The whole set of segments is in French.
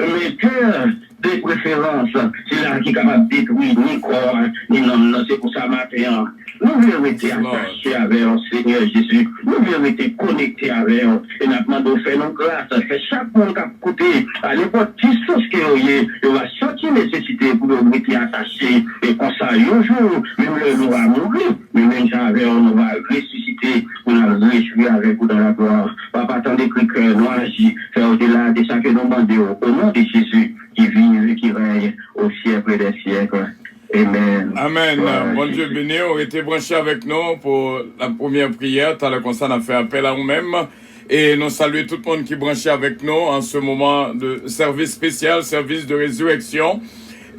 mais cœur de préférence, c'est là qui est capable de détruire ni corps, ni non, c'est pour ça matin. Nous voulons être attachés avec le Seigneur Jésus. Nous voulons être connectés avec eux. Et maintenant, nous faisons nos grâces. Fait chaque monde qui a coûté, à n'importe qui chose qu'il y ait, il va sentir nécessité pour nous être attachés. Et comme ça, un jour, même le nous va mourir. Mais même ça, avec nous va ressusciter. On a réjoui avec vous dans la gloire. Papa, attendez que le cœur nous agit. Faire au-delà de ça que nous demandons. Au nom de Jésus, qui vit et qui règne au siècle des siècles. Amen. Amen. Bon Dieu béni, on était branchés avec nous pour la première prière. T'as le constat, on a fait appel à nous-mêmes. Et nous saluons tout le monde qui est branché avec nous en ce moment de service spécial, service de résurrection.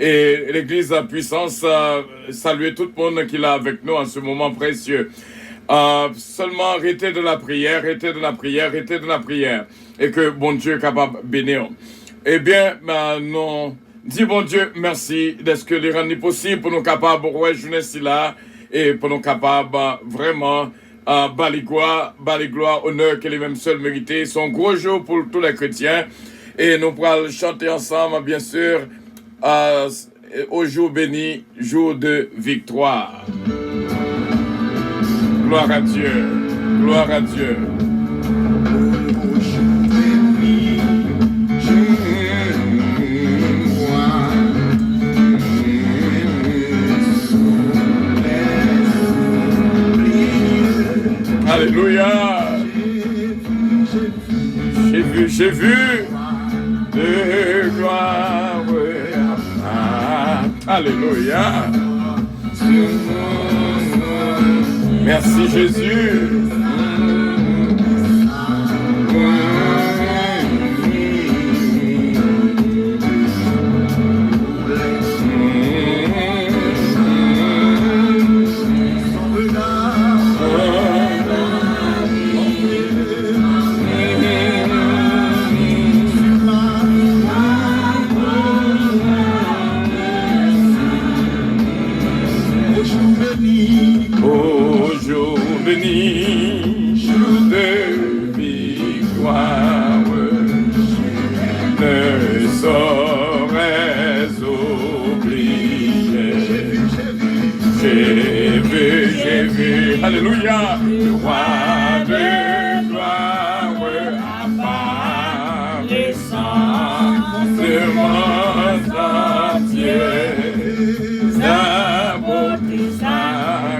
Et l'Église à puissance, saluer tout le monde qui est là avec nous en ce moment précieux. Seulement arrêtez de la prière, arrêtez de la prière, arrêtez de la prière. Et que bon Dieu est capable de bénir. Eh bien, nous... Dis bon Dieu, merci d'être que les rendre possible pour nous capables de rejoindre là et pour nous capables vraiment bali gloire, honneur que les mêmes seuls mérités. C'est un gros jour pour tous les chrétiens et nous pourrons chanter ensemble, bien sûr, au jour béni, jour de victoire. Gloire à Dieu, gloire à Dieu. Alléluia. J'ai vu de gloire. Alléluia. Merci Jésus. Alléluia, le roi de gloire apparaissant de monde entier. Sa beauté, sa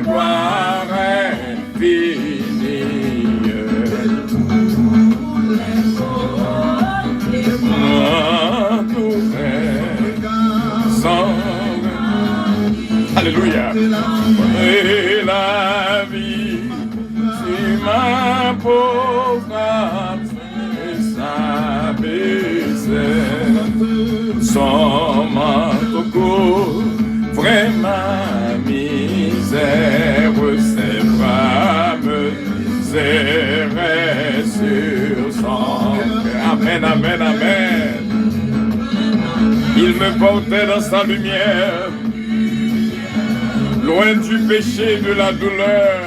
gloire infinie. Alléluia. Et la vie, c'est ma pauvre âme, s'abaissait. Sans ma coco, vraiment misère, ses bras me serraient sur son cœur. Amen, amen, amen. Il me portait dans sa lumière, loin du péché, de la douleur,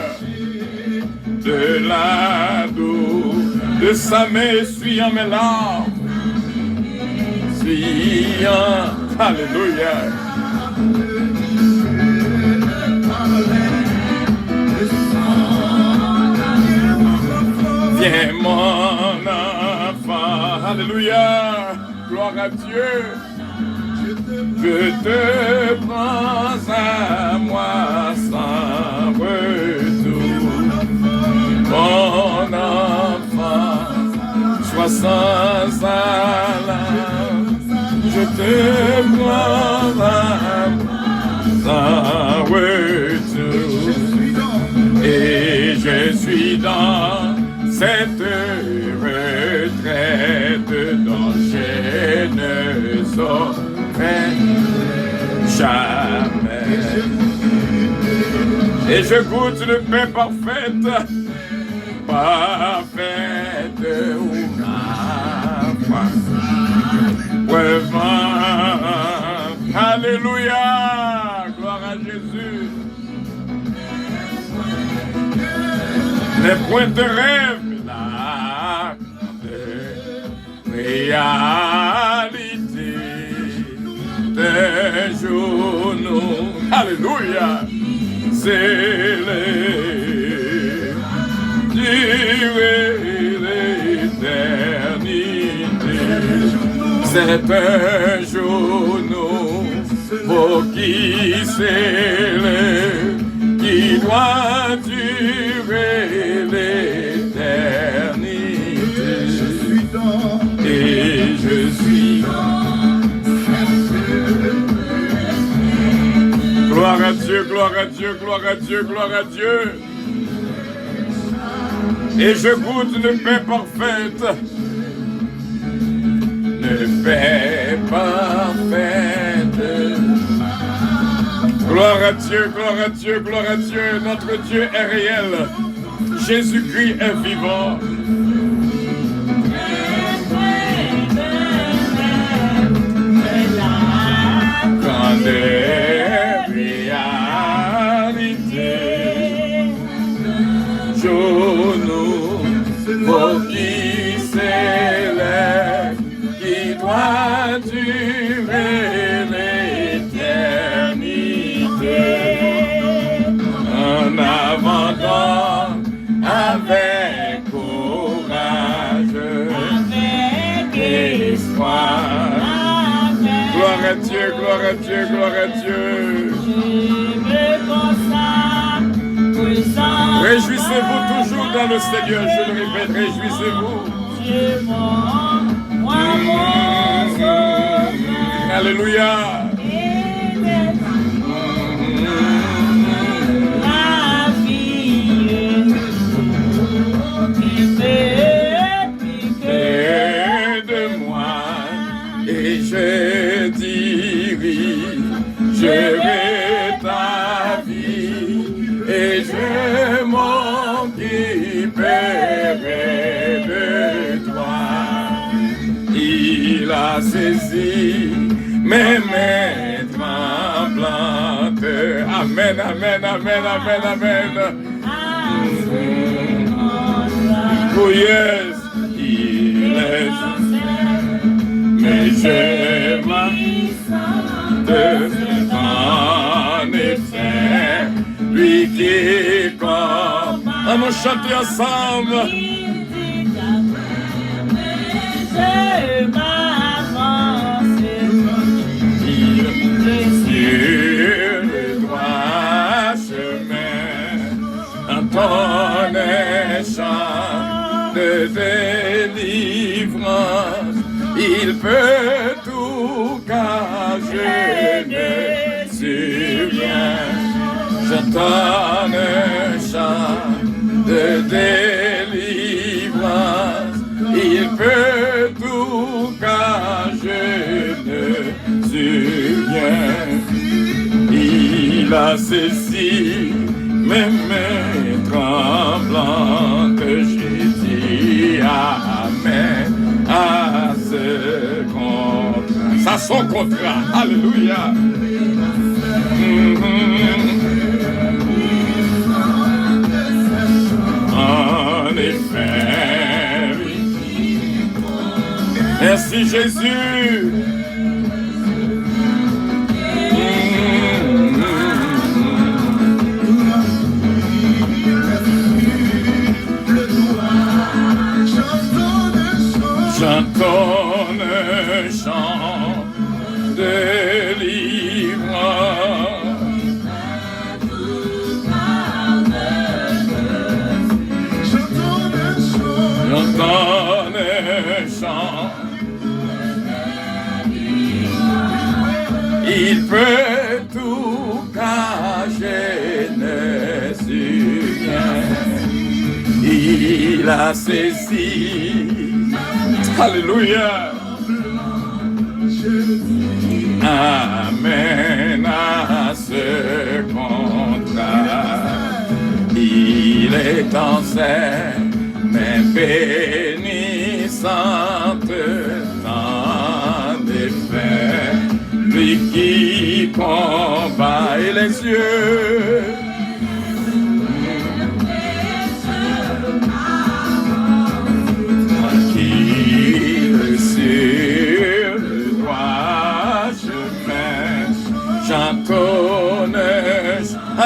de sa main essuyant mes larmes, essuyant, alléluia. Viens mon enfant, alléluia, gloire à Dieu. Je te prends à moi sans retour, mon enfant, sois sans alarme. Je te prends à moi sans retour, et je suis dans cette retraite dont je ne saurais jamais. Et je goûte de paix parfaite, parfaite où ma foi revend. Alléluia, gloire à Jésus. Les points de rêve, la réalité. certains genoux, alléluia, scellés, durer l'éternité. Certains genoux, pour qui scellés, qui doit durer l'éternité. Et je suis gloire à Dieu, gloire à Dieu, gloire à Dieu, gloire à Dieu. Et je goûte une paix parfaite, une paix parfaite. Gloire à Dieu, gloire à Dieu, gloire à Dieu. Notre Dieu est réel. Jésus-Christ est vivant. Grande réalité, genoux, pour qui s'élève, qui doit durer l'éternité. En avant, avec courage, avec espoir. Gloire à Dieu, gloire à Dieu, gloire à Dieu. Réjouissez-vous toujours dans le Seigneur, je le répète, réjouissez-vous. Alléluia. Je dis je vais ta vie et je m'occuperai de toi. Il a saisi mes mains tremblantes. Amen, amen, amen, amen, amen. Oh yes, il est. Mais je m'attends en effet, lui qui comme. Allons chanter ensemble. Je m'avance sur le droit chemin, en ton échange de délivrance. Il peut tout car je ne sais rien. J'entends un chant de délivrance. Il peut tout car je ne sais rien. Il a saisi mes mains tremblantes. J'ai dit amen à ce contrat. Ça son contrat. Alléluia. En effet. Merci Jésus. J'entends un chant de délivrance. J'entends un chant. Il peut tout cacher, ne sais rien. Il a saisi. Alléluia. Amen à ce contrat. Il est en scène, mais bénissante en effet. Lui qui combat et les yeux. Sur le droit chemin,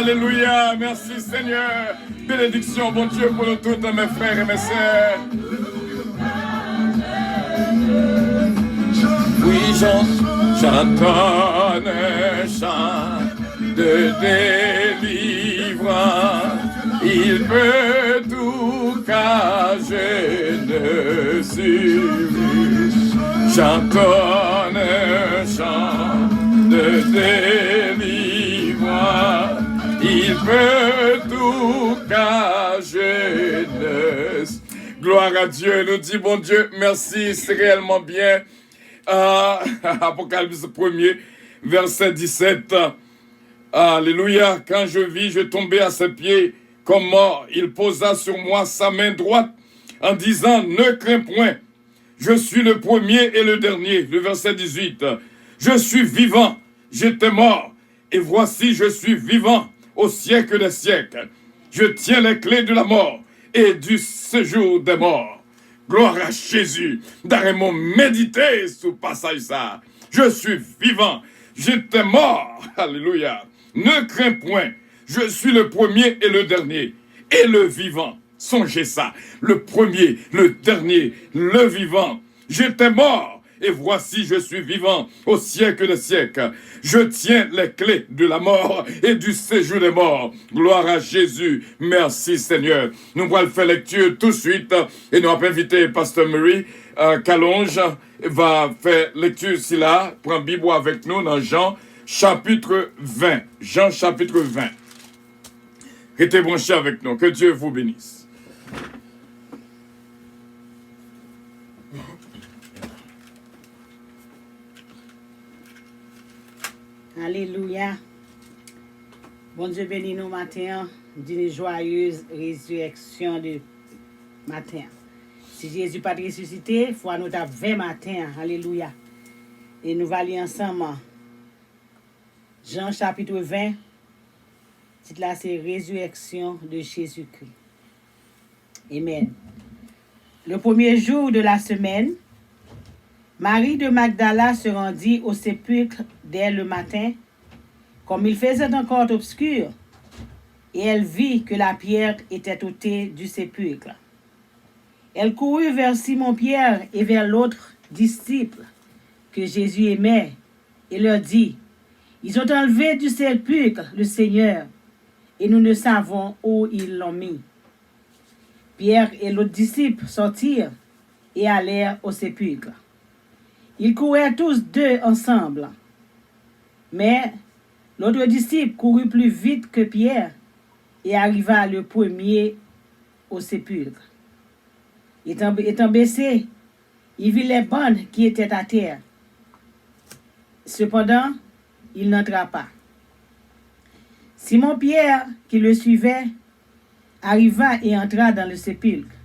Alléluia. Merci Seigneur. Bénédiction, bon Dieu, pour nous tous, mes frères et mes sœurs. Oui, j'entends un chant de délivrance. Il peut tout car je ne suis. J'entends un chant de délivrance. Il peut tout car je ne suis. Gloire à Dieu, nous dit bon Dieu, merci, c'est réellement bien. Apocalypse 1er, verset 17. Alléluia, quand je vis, je tombais à ses pieds comme mort. Il posa sur moi sa main droite en disant, ne crains point, je suis le premier et le dernier. Le verset 18, je suis vivant, j'étais mort, et voici je suis vivant au siècle des siècles. Je tiens les clés de la mort et du séjour des morts. Gloire à Jésus. D'arrêt-moi méditer sur le passage ça. Je suis vivant. J'étais mort. Alléluia. Ne crains point. Je suis le premier et le dernier. Et le vivant. Songez ça. Le premier, le dernier, le vivant. J'étais mort. Et voici, je suis vivant au siècle des siècles. Je tiens les clés de la mort et du séjour des morts. Gloire à Jésus. Merci Seigneur. Nous allons faire lecture tout de suite. Et nous allons inviter Pasteur Marie Calonge va faire lecture ici là. Prends Bible avec nous dans Jean chapitre 20. Jean chapitre 20. Restez branchés avec nous. Que Dieu vous bénisse. Alléluia. Bon Dieu bénis nous matin d'une joyeuse résurrection de matin. Si Jésus pas ressuscité, il faut nous taper 20 matin. Alléluia. Et nous allons lire ensemble Jean chapitre 20. Titre là c'est résurrection de Jésus-Christ. Amen. Le premier jour de la semaine, Marie de Magdala se rendit au sépulcre dès le matin, comme il faisait encore obscur, et elle vit que la pierre était ôtée du sépulcre. Elle courut vers Simon-Pierre et vers l'autre disciple que Jésus aimait, et leur dit, « Ils ont enlevé du sépulcre le Seigneur, et nous ne savons où ils l'ont mis. » Pierre et l'autre disciple sortirent et allèrent au sépulcre. Ils couraient tous deux ensemble. Mais l'autre disciple courut plus vite que Pierre et arriva le premier au sépulcre. Étant baissé, il vit les bandes qui étaient à terre. Cependant, il n'entra pas. Simon-Pierre, qui le suivait, arriva et entra dans le sépulcre.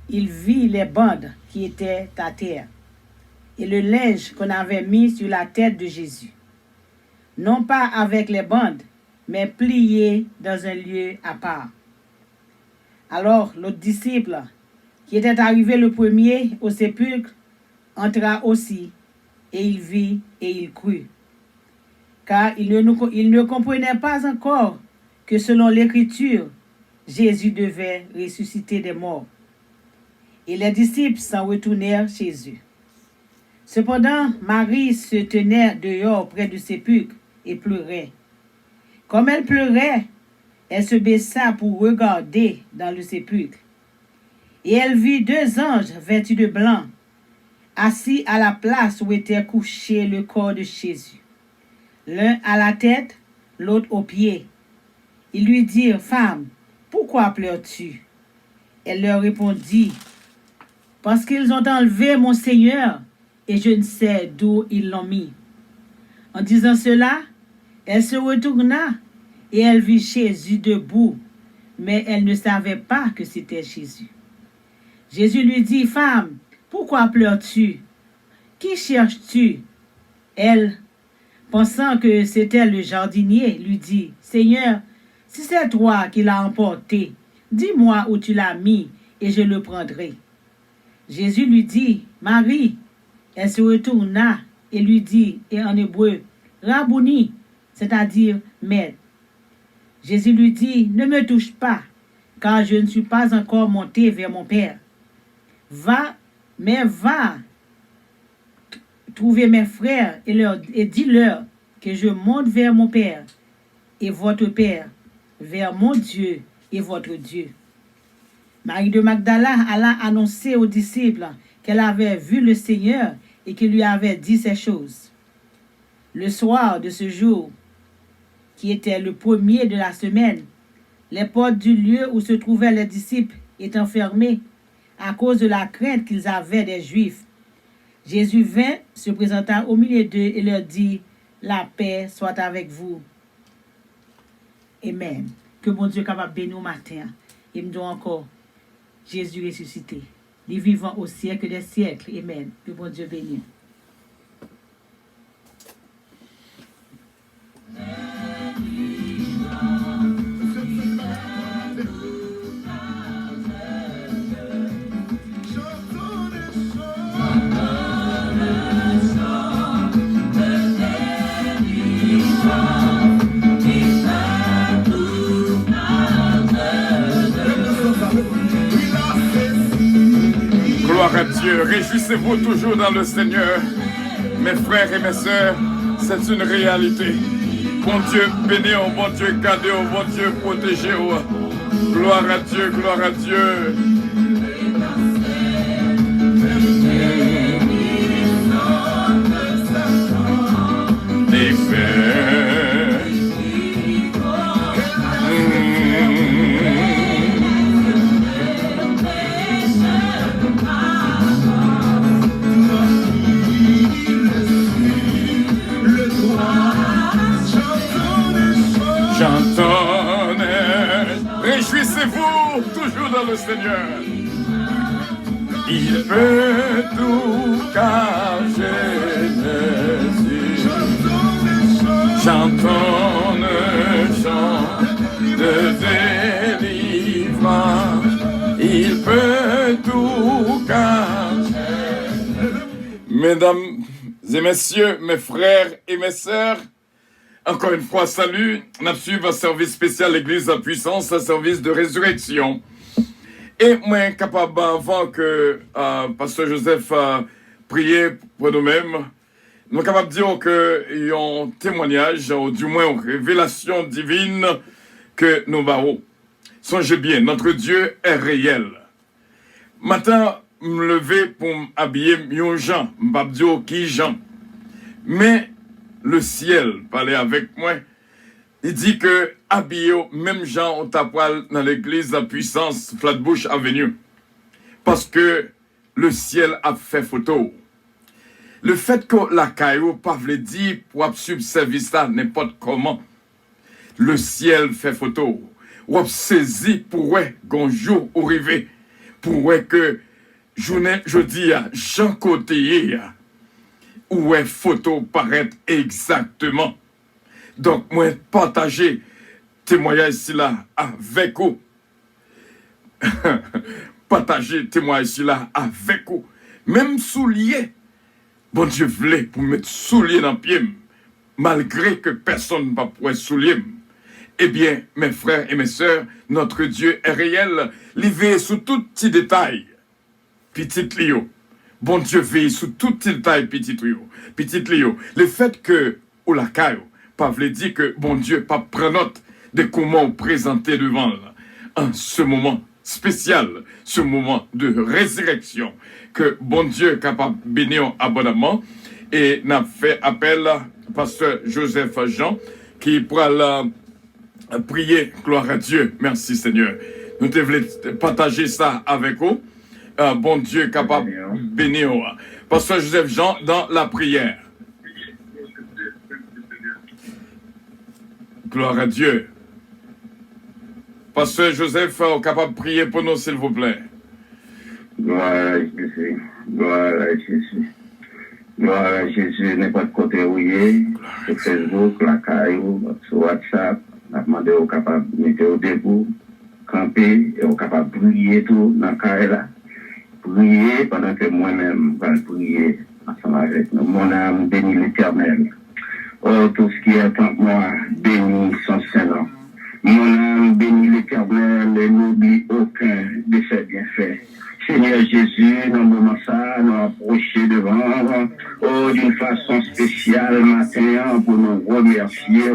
Il vit les bandes qui étaient à terre et le linge qu'on avait mis sur la tête de Jésus, non pas avec les bandes, mais plié dans un lieu à part. Alors l'autre disciple, qui était arrivé le premier au sépulcre, entra aussi, et il vit et il crut. Car il ne comprenait pas encore que selon l'Écriture, Jésus devait ressusciter des morts. Et les disciples s'en retournèrent chez eux. Cependant, Marie se tenait dehors près du sépulcre et pleurait. Comme elle pleurait, elle se baissa pour regarder dans le sépulcre. Et elle vit deux anges vêtus de blanc, assis à la place où était couché le corps de Jésus. L'un à la tête, l'autre aux pieds. Ils lui dirent, « Femme, pourquoi pleures-tu » Elle leur répondit, « Parce qu'ils ont enlevé mon Seigneur, et je ne sais d'où ils l'ont mis. » En disant cela, elle se retourna, et elle vit Jésus debout, mais elle ne savait pas que c'était Jésus. Jésus lui dit, « Femme, pourquoi pleures-tu? Qui cherches-tu » Elle, pensant que c'était le jardinier, lui dit, « Seigneur, si c'est toi qui l'as emporté, dis-moi où tu l'as mis, et je le prendrai. » Jésus lui dit, « Marie. » Elle se retourna et lui dit, et en hébreu, « Rabouni », c'est-à-dire « Maître ». Jésus lui dit, ne me touche pas, car je ne suis pas encore monté vers mon Père. Va trouver mes frères et dis-leur que je monte vers mon Père et votre Père, vers mon Dieu et votre Dieu. Marie de Magdala alla annoncer aux disciples qu'elle avait vu le Seigneur et qu'il lui avait dit ces choses. Le soir de ce jour, qui était le premier de la semaine, les portes du lieu où se trouvaient les disciples étant fermées à cause de la crainte qu'ils avaient des Juifs, Jésus vint, se présenta au milieu d'eux et leur dit, « La paix soit avec vous. » Amen. Que mon Dieu capable de bénir au matin. Et me donne encore Jésus ressuscité. Les vivants au siècle des siècles. Amen. Que mon Dieu bénisse. Gloire à Dieu. Réjouissez-vous toujours dans le Seigneur. Mes frères et mes sœurs, c'est une réalité. Bon Dieu béni, bon Dieu gardé, bon Dieu protégé. Gloire à Dieu, gloire à Dieu. Réjouissez-vous toujours dans le Seigneur. Il peut tout car Jésus. Chantons le chant de délivrance. Il peut tout car Jésus. Mesdames et messieurs, mes frères et mes sœurs, encore une fois, salut. On a suivi un service spécial L'Église à puissance, un service de résurrection. Et moi, capable, avant que Pasteur Joseph prié pour nous-mêmes, nous sommes capables de dire qu'il y a un témoignage, ou du moins une révélation divine que nous avons. Songez bien, notre Dieu est réel. Matin, je me lever pour m'habiller un Jean, je ne vais pas dire qui Jean. Mais le ciel parlait avec moi. Il dit que habillé même gens on t'apprend dans l'église la puissance Flatbush Avenue. Parce que le ciel a fait photo. Le fait que la caillou pas veut dire pour suivre service là n'importe comment. Le ciel fait photo. Ou saisi pour qu'on jour ou arrivé. Pour que journée jeudi à Jean Côté où est photo paraît exactement. Donc, moi, partager témoignage ici là avec vous. Partager témoignage ici là avec vous. Même soulier. Bon Dieu voulait pour mettre soulier dans le pied. Malgré que personne ne va pouvoir soulier. Eh bien, mes frères et mes sœurs, notre Dieu est réel. Il veille sous tout petit détail. Petit Léo. Bon Dieu veille sous tout détail, petit Léo. Petit Léo. Le fait que, ou la caille, pas veut dire que bon Dieu pas prend note de comment on présenter devant là, en ce moment spécial, ce moment de résurrection, que bon Dieu est capable de bénir abondamment. Et n'a fait appel à Pasteur Joseph Jean, qui pourra prier, gloire à Dieu. Merci Seigneur. Nous devons partager ça avec vous. Bon Dieu capable de bénir. Pasteur Joseph Jean dans la prière. Gloire à Dieu. Pasteur Joseph, capable de prier pour nous, s'il vous plaît. Gloire à Jésus. Gloire à Jésus. Gloire à Jésus, n'importe côté où il est, sur Facebook, la caillou, sur WhatsApp, on a demandé au capable de mettre au debout, camper, et au capable de prier tout dans la caille là. Prier pendant que moi-même je vais prier ensemble avec nous. Mon âme bénit l'Éternel. Oh, tout ce qui est en moi, bénit son Seigneur. Mon âme bénit l'Éternel et n'oublie aucun de ses bienfaits. Seigneur Jésus, dans le moment ça, nous approcher devant, d'une façon spéciale matin pour nous remercier.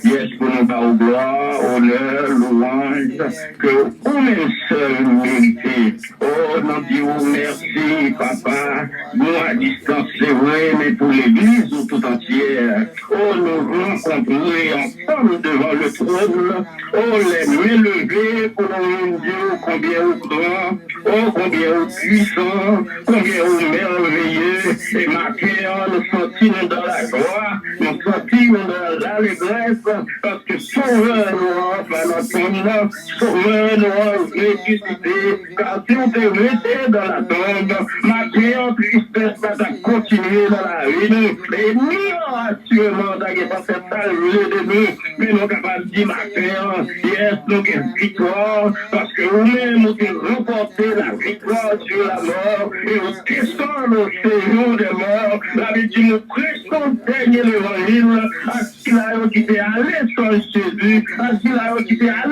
Yes, pour nous faire gloire, honneur, louange, que vous-même seul méritez. Oh, nous disons merci, Papa, nous à distance, c'est vrai, mais pour l'Église tout entière. Oh, nous rencontrer ensemble devant le trône. Oh, les mains levées pour nous dire combien vous grand. Oh, combien vous puissant, combien vous merveilleux. Et matin, nous sentons dans la gloire, nous sentons dans l'allégresse, parce que Sauveur nous par notre nom, Sauveur nous a ressuscité, car si on te mettait dans la tombe, matin, tristesse va continuer dans la vie. Et nous, actuellement, nous n'avons pas cette saluer de nous, mais nous sommes capables de dire matin, yes, nous avons victoire, parce que nous-mêmes, nous avons remporté la victoire sur la mort, et nous descendons au séjour des morts. La vie dit, nous prêchons dernier l'évangile, à ce qu'il a quitté à sans Jésus, à ce qu'il a quitté à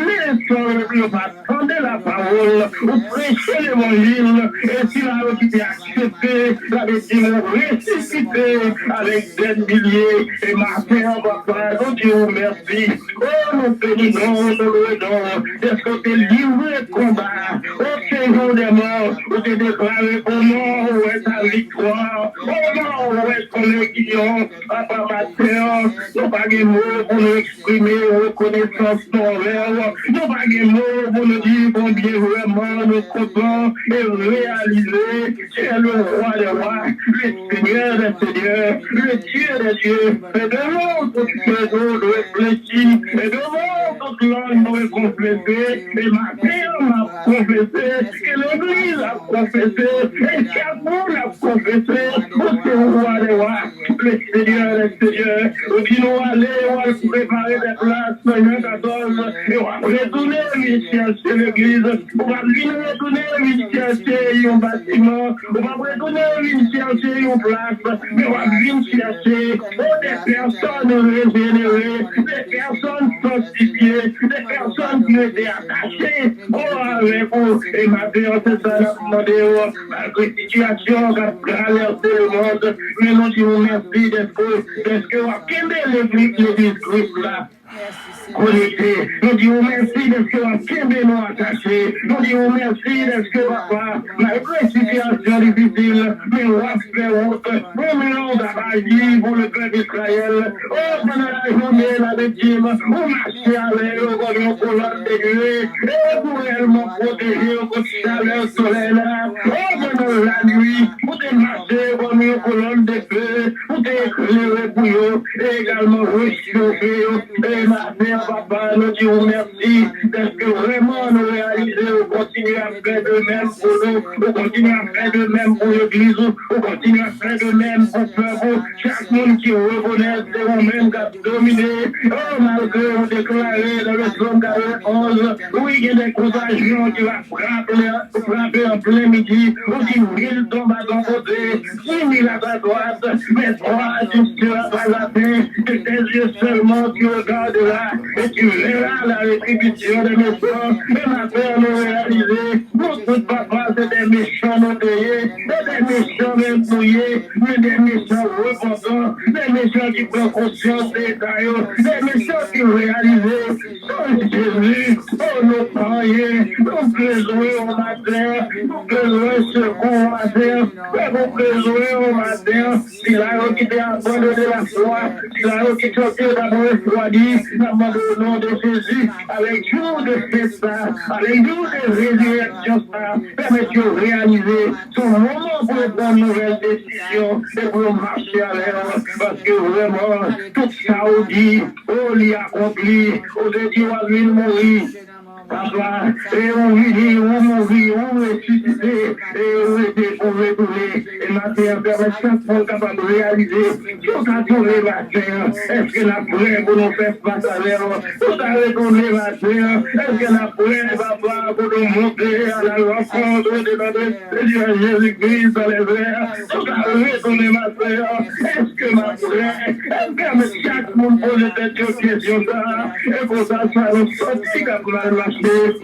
sans nous attendre la parole, nous prêcher l'évangile, et s'il a quitté accepté, la vie dit, nous ressusciter avec des milliers, et matin, papa, nous disons merci. Oh, nous bénissons, nous louons, est-ce que tu es livré de combat, au séjour des morts, où tu déclaré au nom où est ta victoire, au nom où est ton guillon, papa matin, nous pas de mots pour nous exprimer reconnaissance envers, nous pas de mots pour nous dire combien vraiment nous comptons et réaliser, tu es le roi des rois, le Seigneur des seigneurs, le Dieu des dieux, et devant toute chose de réfléchir, et devant toute langue de confesser, et ma terre m'a confessé, et l'Église a confessé, et Chaboul a confessé, c'est le roi des rois, le Seigneur des seigneurs, nous disons aller, on va préparer des places, Seigneur 14, et on va retourner chercher l'Église, on va venir retourner chercher un bâtiment, on va retourner chercher une place, mais on va venir chercher des personnes régénérées, des personnes sanctifiées, des personnes qui ont été attachées avec vous. Et maintenant, c'est ça, la demandé, malgré la situation qui a traversé le monde, mais nous disons merci d'être que vous avez l'église Christ là. Connecté. Nous disons merci de ce que vous avez nous attachés. Nous disons merci de ce que papa, malgré situation difficile, mais on va faire route. Nous menons d'abord pour le peuple d'Israël. Oh, pendant la journée, la victime, on marche avec eux comme une colonne de nuée. Et pour réellement protéger au côté de chaleur soleil là. Oh, pendant la nuit, pour te marcher comme une colonne de feu, pour t'éclairer pour eux, et également réchauffer eux. Et ma mère, papa, nous disons merci parce que vraiment nous réalisons, on continue à faire de même pour nous, on continue à faire de même pour l'Église, on continue à faire de même pour le peuple. Chaque monde qui reconnaît, c'est vous-même qui a dominé. Oh, malgré vous déclarez dans le psaume 41, oui, il y a des contagions qui vont frapper en plein midi. On dit 1000 tombent à ton côté, 6000 à ta droite, mais toi, tu seras pas la paix, et tes yeux seulement tu regardes là, et tu verras la rétribution des méchants. Et ma père nous réaliser, nous tous papa, c'est des méchants non payés, des méchants même mouillés, mais des méchants repentants, des méchants qui prennent conscience des détails, des méchants qui réalisent, oh Jésus, oh nos prières, nous besoin au matin, nous besoin secours au matin, nous besoin au matin, s'il a quitté abandonné la foi, s'il a quitté d'abord refroidi, au nom de Jésus, avec jour de fête, avec jour de résurrection, permettez de réaliser son moment pour prendre une nouvelle décision et pour marcher à l'heure, parce que vraiment, tout ça, on dit, on l'y accomplit, on dit, on va venir mourir. papa, et on vit, on mourit, on ressuscité, et on était pour retourner, et maintenant, permet chaque fois capable de réaliser, tout à tous les matins, est-ce que la prêt pour nous faire face à l'heure, tout à retourner matin, est-ce que la prêt, papa, pour nous monter à la rencontre de notre Seigneur Jésus-Christ dans les airs, tout à retourner matin, est-ce que ma prêt, est-ce que chaque monde pose cette question là, et pour ça, ça nous sortit comme la marché,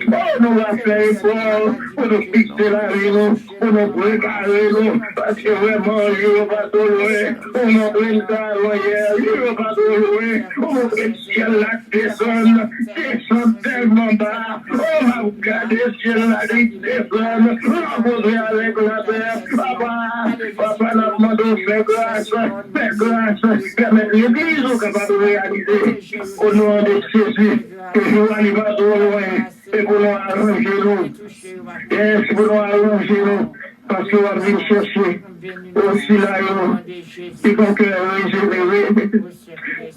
oh, nous va faire effort, pour nous fixer la vie, pour nous préparer, parce que vraiment, il va pas trop loin, on montre une talent hier, il va pas trop loin, on montre le ciel là descend tellement bas, on va regarder le ciel là descend, on va poser avec la terre, papa, n'a demandé de faire grâce, permettre l'église capable de réaliser, au nom de Jésus, que nous allons pas trop loin, et pour nous arranger nous, et pour nous arranger nous, parce qu'on va venir chercher aussi là, et qu'on cœur régénéré,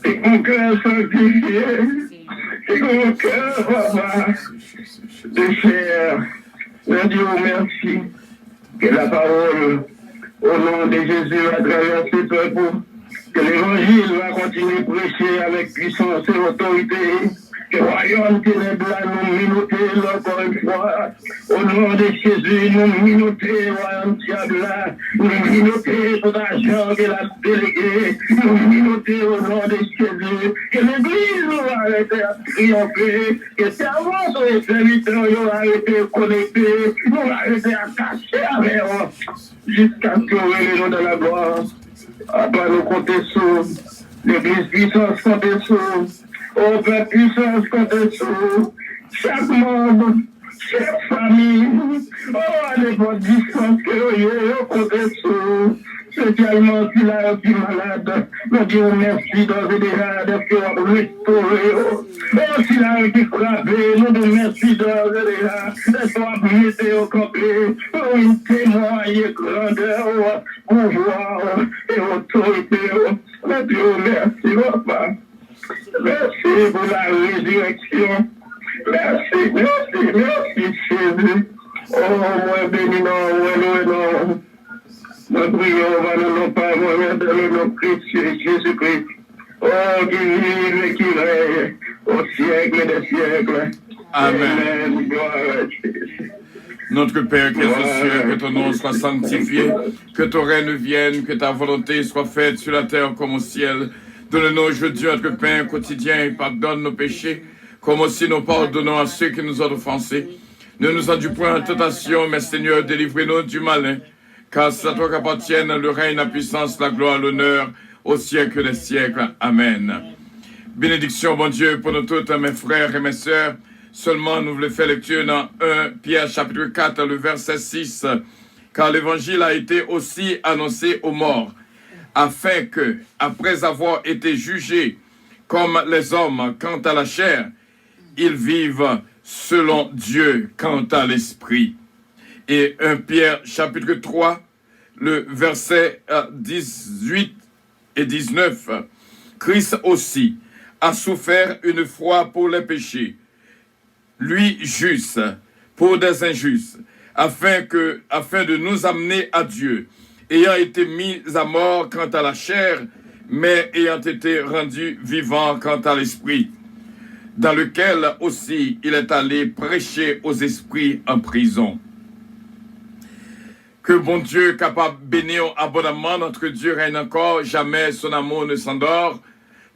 et qu'on cœur sanctifié, et qu'on cœur, papa, de chair. Je dis merci que la parole, au nom de Jésus, à travers ce peuple, que l'évangile va continuer de prêcher avec puissance et autorité. Que le royaume ténèbres nous minoter encore une fois. Au nom de Jésus, nous minoter, royaume diable, nous minoter tout l'argent qu'elle a délégué, nous minoter au nom de Jésus. Que l'église nous arrête à triompher, que servants et serviteurs nous arrêtent de connecter, nous arrêtent à cacher avec eux, jusqu'à ce que nous venons dans la gloire. Après nous compter sur l'église puissance, compter sur. Oh, Père puissance, comptez sur chaque membre, chaque famille. Oh, à l'époque distance que vous comptez sur. Spécialement s'il a un petit malade, nous disons merci d'ores et déjà de ce que vous restaurez. Oh, s'il a un petit frappé, nous disons merci d'ores et déjà de ce que vous mettez au complet. Oh, une témoigne grandeur, pouvoir et autorité. Nous disons merci, papa. Merci pour la résurrection. Merci, Jésus. Oh, moi béni, non. Nous prions, va nous pas, moi, dans le nom précieux Jésus-Christ. Oh, qui vive et qui règne au siècle des siècles. Amen. Gloire à Jésus. Notre Père qui es aux cieux, que ton nom soit sanctifié, que ton règne vienne, que ta volonté soit faite sur la terre comme au ciel. Donne-nous aujourd'hui notre pain quotidien et pardonne nos péchés, comme aussi nous pardonnons à ceux qui nous ont offensés. Ne nous induis point en tentation, mais Seigneur, délivrez-nous du malin, car c'est à toi qu'appartiennent le règne, la puissance, la gloire, l'honneur, au siècle des siècles. Amen. Bénédiction, bon Dieu, pour nous tous, mes frères et mes sœurs. Seulement, nous voulons faire lecture dans 1 Pierre chapitre 4, le verset 6, car l'évangile a été aussi annoncé aux morts, afin que, après avoir été jugés comme les hommes quant à la chair, ils vivent selon Dieu quant à l'esprit. Et 1 Pierre chapitre 3, le verset 18 et 19, Christ aussi a souffert une fois pour les péchés, lui juste pour des injustes, afin de nous amener à Dieu, ayant été mis à mort quant à la chair, mais ayant été rendu vivant quant à l'esprit, dans lequel aussi il est allé prêcher aux esprits en prison. Que bon Dieu, capable de bénir abondamment, notre Dieu règne encore, jamais son amour ne s'endort.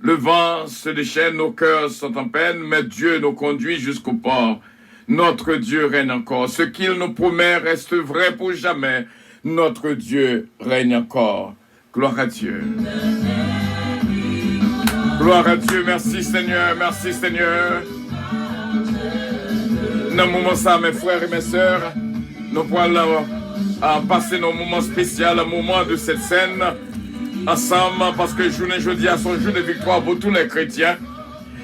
Le vent se déchaîne, nos cœurs sont en peine, mais Dieu nous conduit jusqu'au port. Notre Dieu règne encore. Ce qu'il nous promet reste vrai pour jamais. Notre Dieu règne encore. Gloire à Dieu. Gloire à Dieu. Merci Seigneur. Merci Seigneur. Dans le moment ça, mes frères et mes sœurs, nous pourrons passer nos moments spéciaux, un moment de cette scène ensemble, parce que journée jeudi a son jour de victoire pour tous les chrétiens,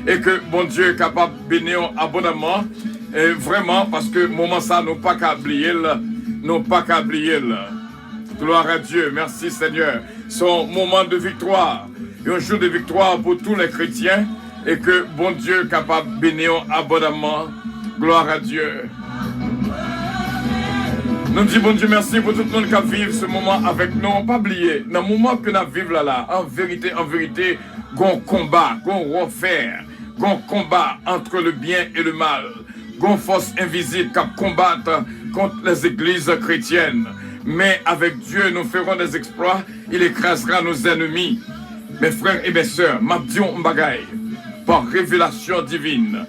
et que bon Dieu est capable de bénir abondamment, et vraiment, parce que moment ça, nous pas qu'à oublier, Gloire à Dieu, merci Seigneur. Son moment de victoire, et un jour de victoire pour tous les chrétiens, et que bon Dieu est capable de bénir abondamment Gloire à Dieu. Nous disons, bon Dieu, merci pour tout le monde qui vit ce moment avec nous. Pas oublier, dans le moment que nous vivons là, en vérité, gon combat, gon warfare, gon combat entre le bien et le mal, gon force invisible qui combattent contre les églises chrétiennes. Mais avec Dieu, nous ferons des exploits, il écrasera nos ennemis. Mes frères et mes sœurs, m'abdions mbagaï, par révélation divine.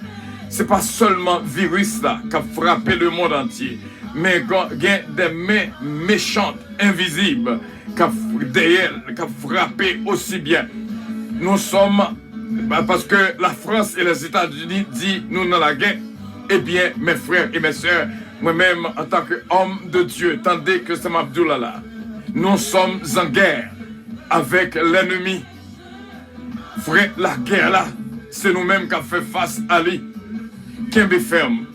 C'est pas seulement virus là qui a frappé le monde entier, mais il y a des mains méchantes, invisibles, qui a frappé aussi bien. Nous sommes, parce que la France et les États-Unis disent nous dans la guerre, eh bien, mes frères et mes sœurs, moi-même, en tant qu'homme de Dieu, tandis que c'est Abdullah là, nous sommes en guerre avec l'ennemi. Frère, la guerre là, c'est nous-mêmes qui avons fait face à lui. Qu'un ferme,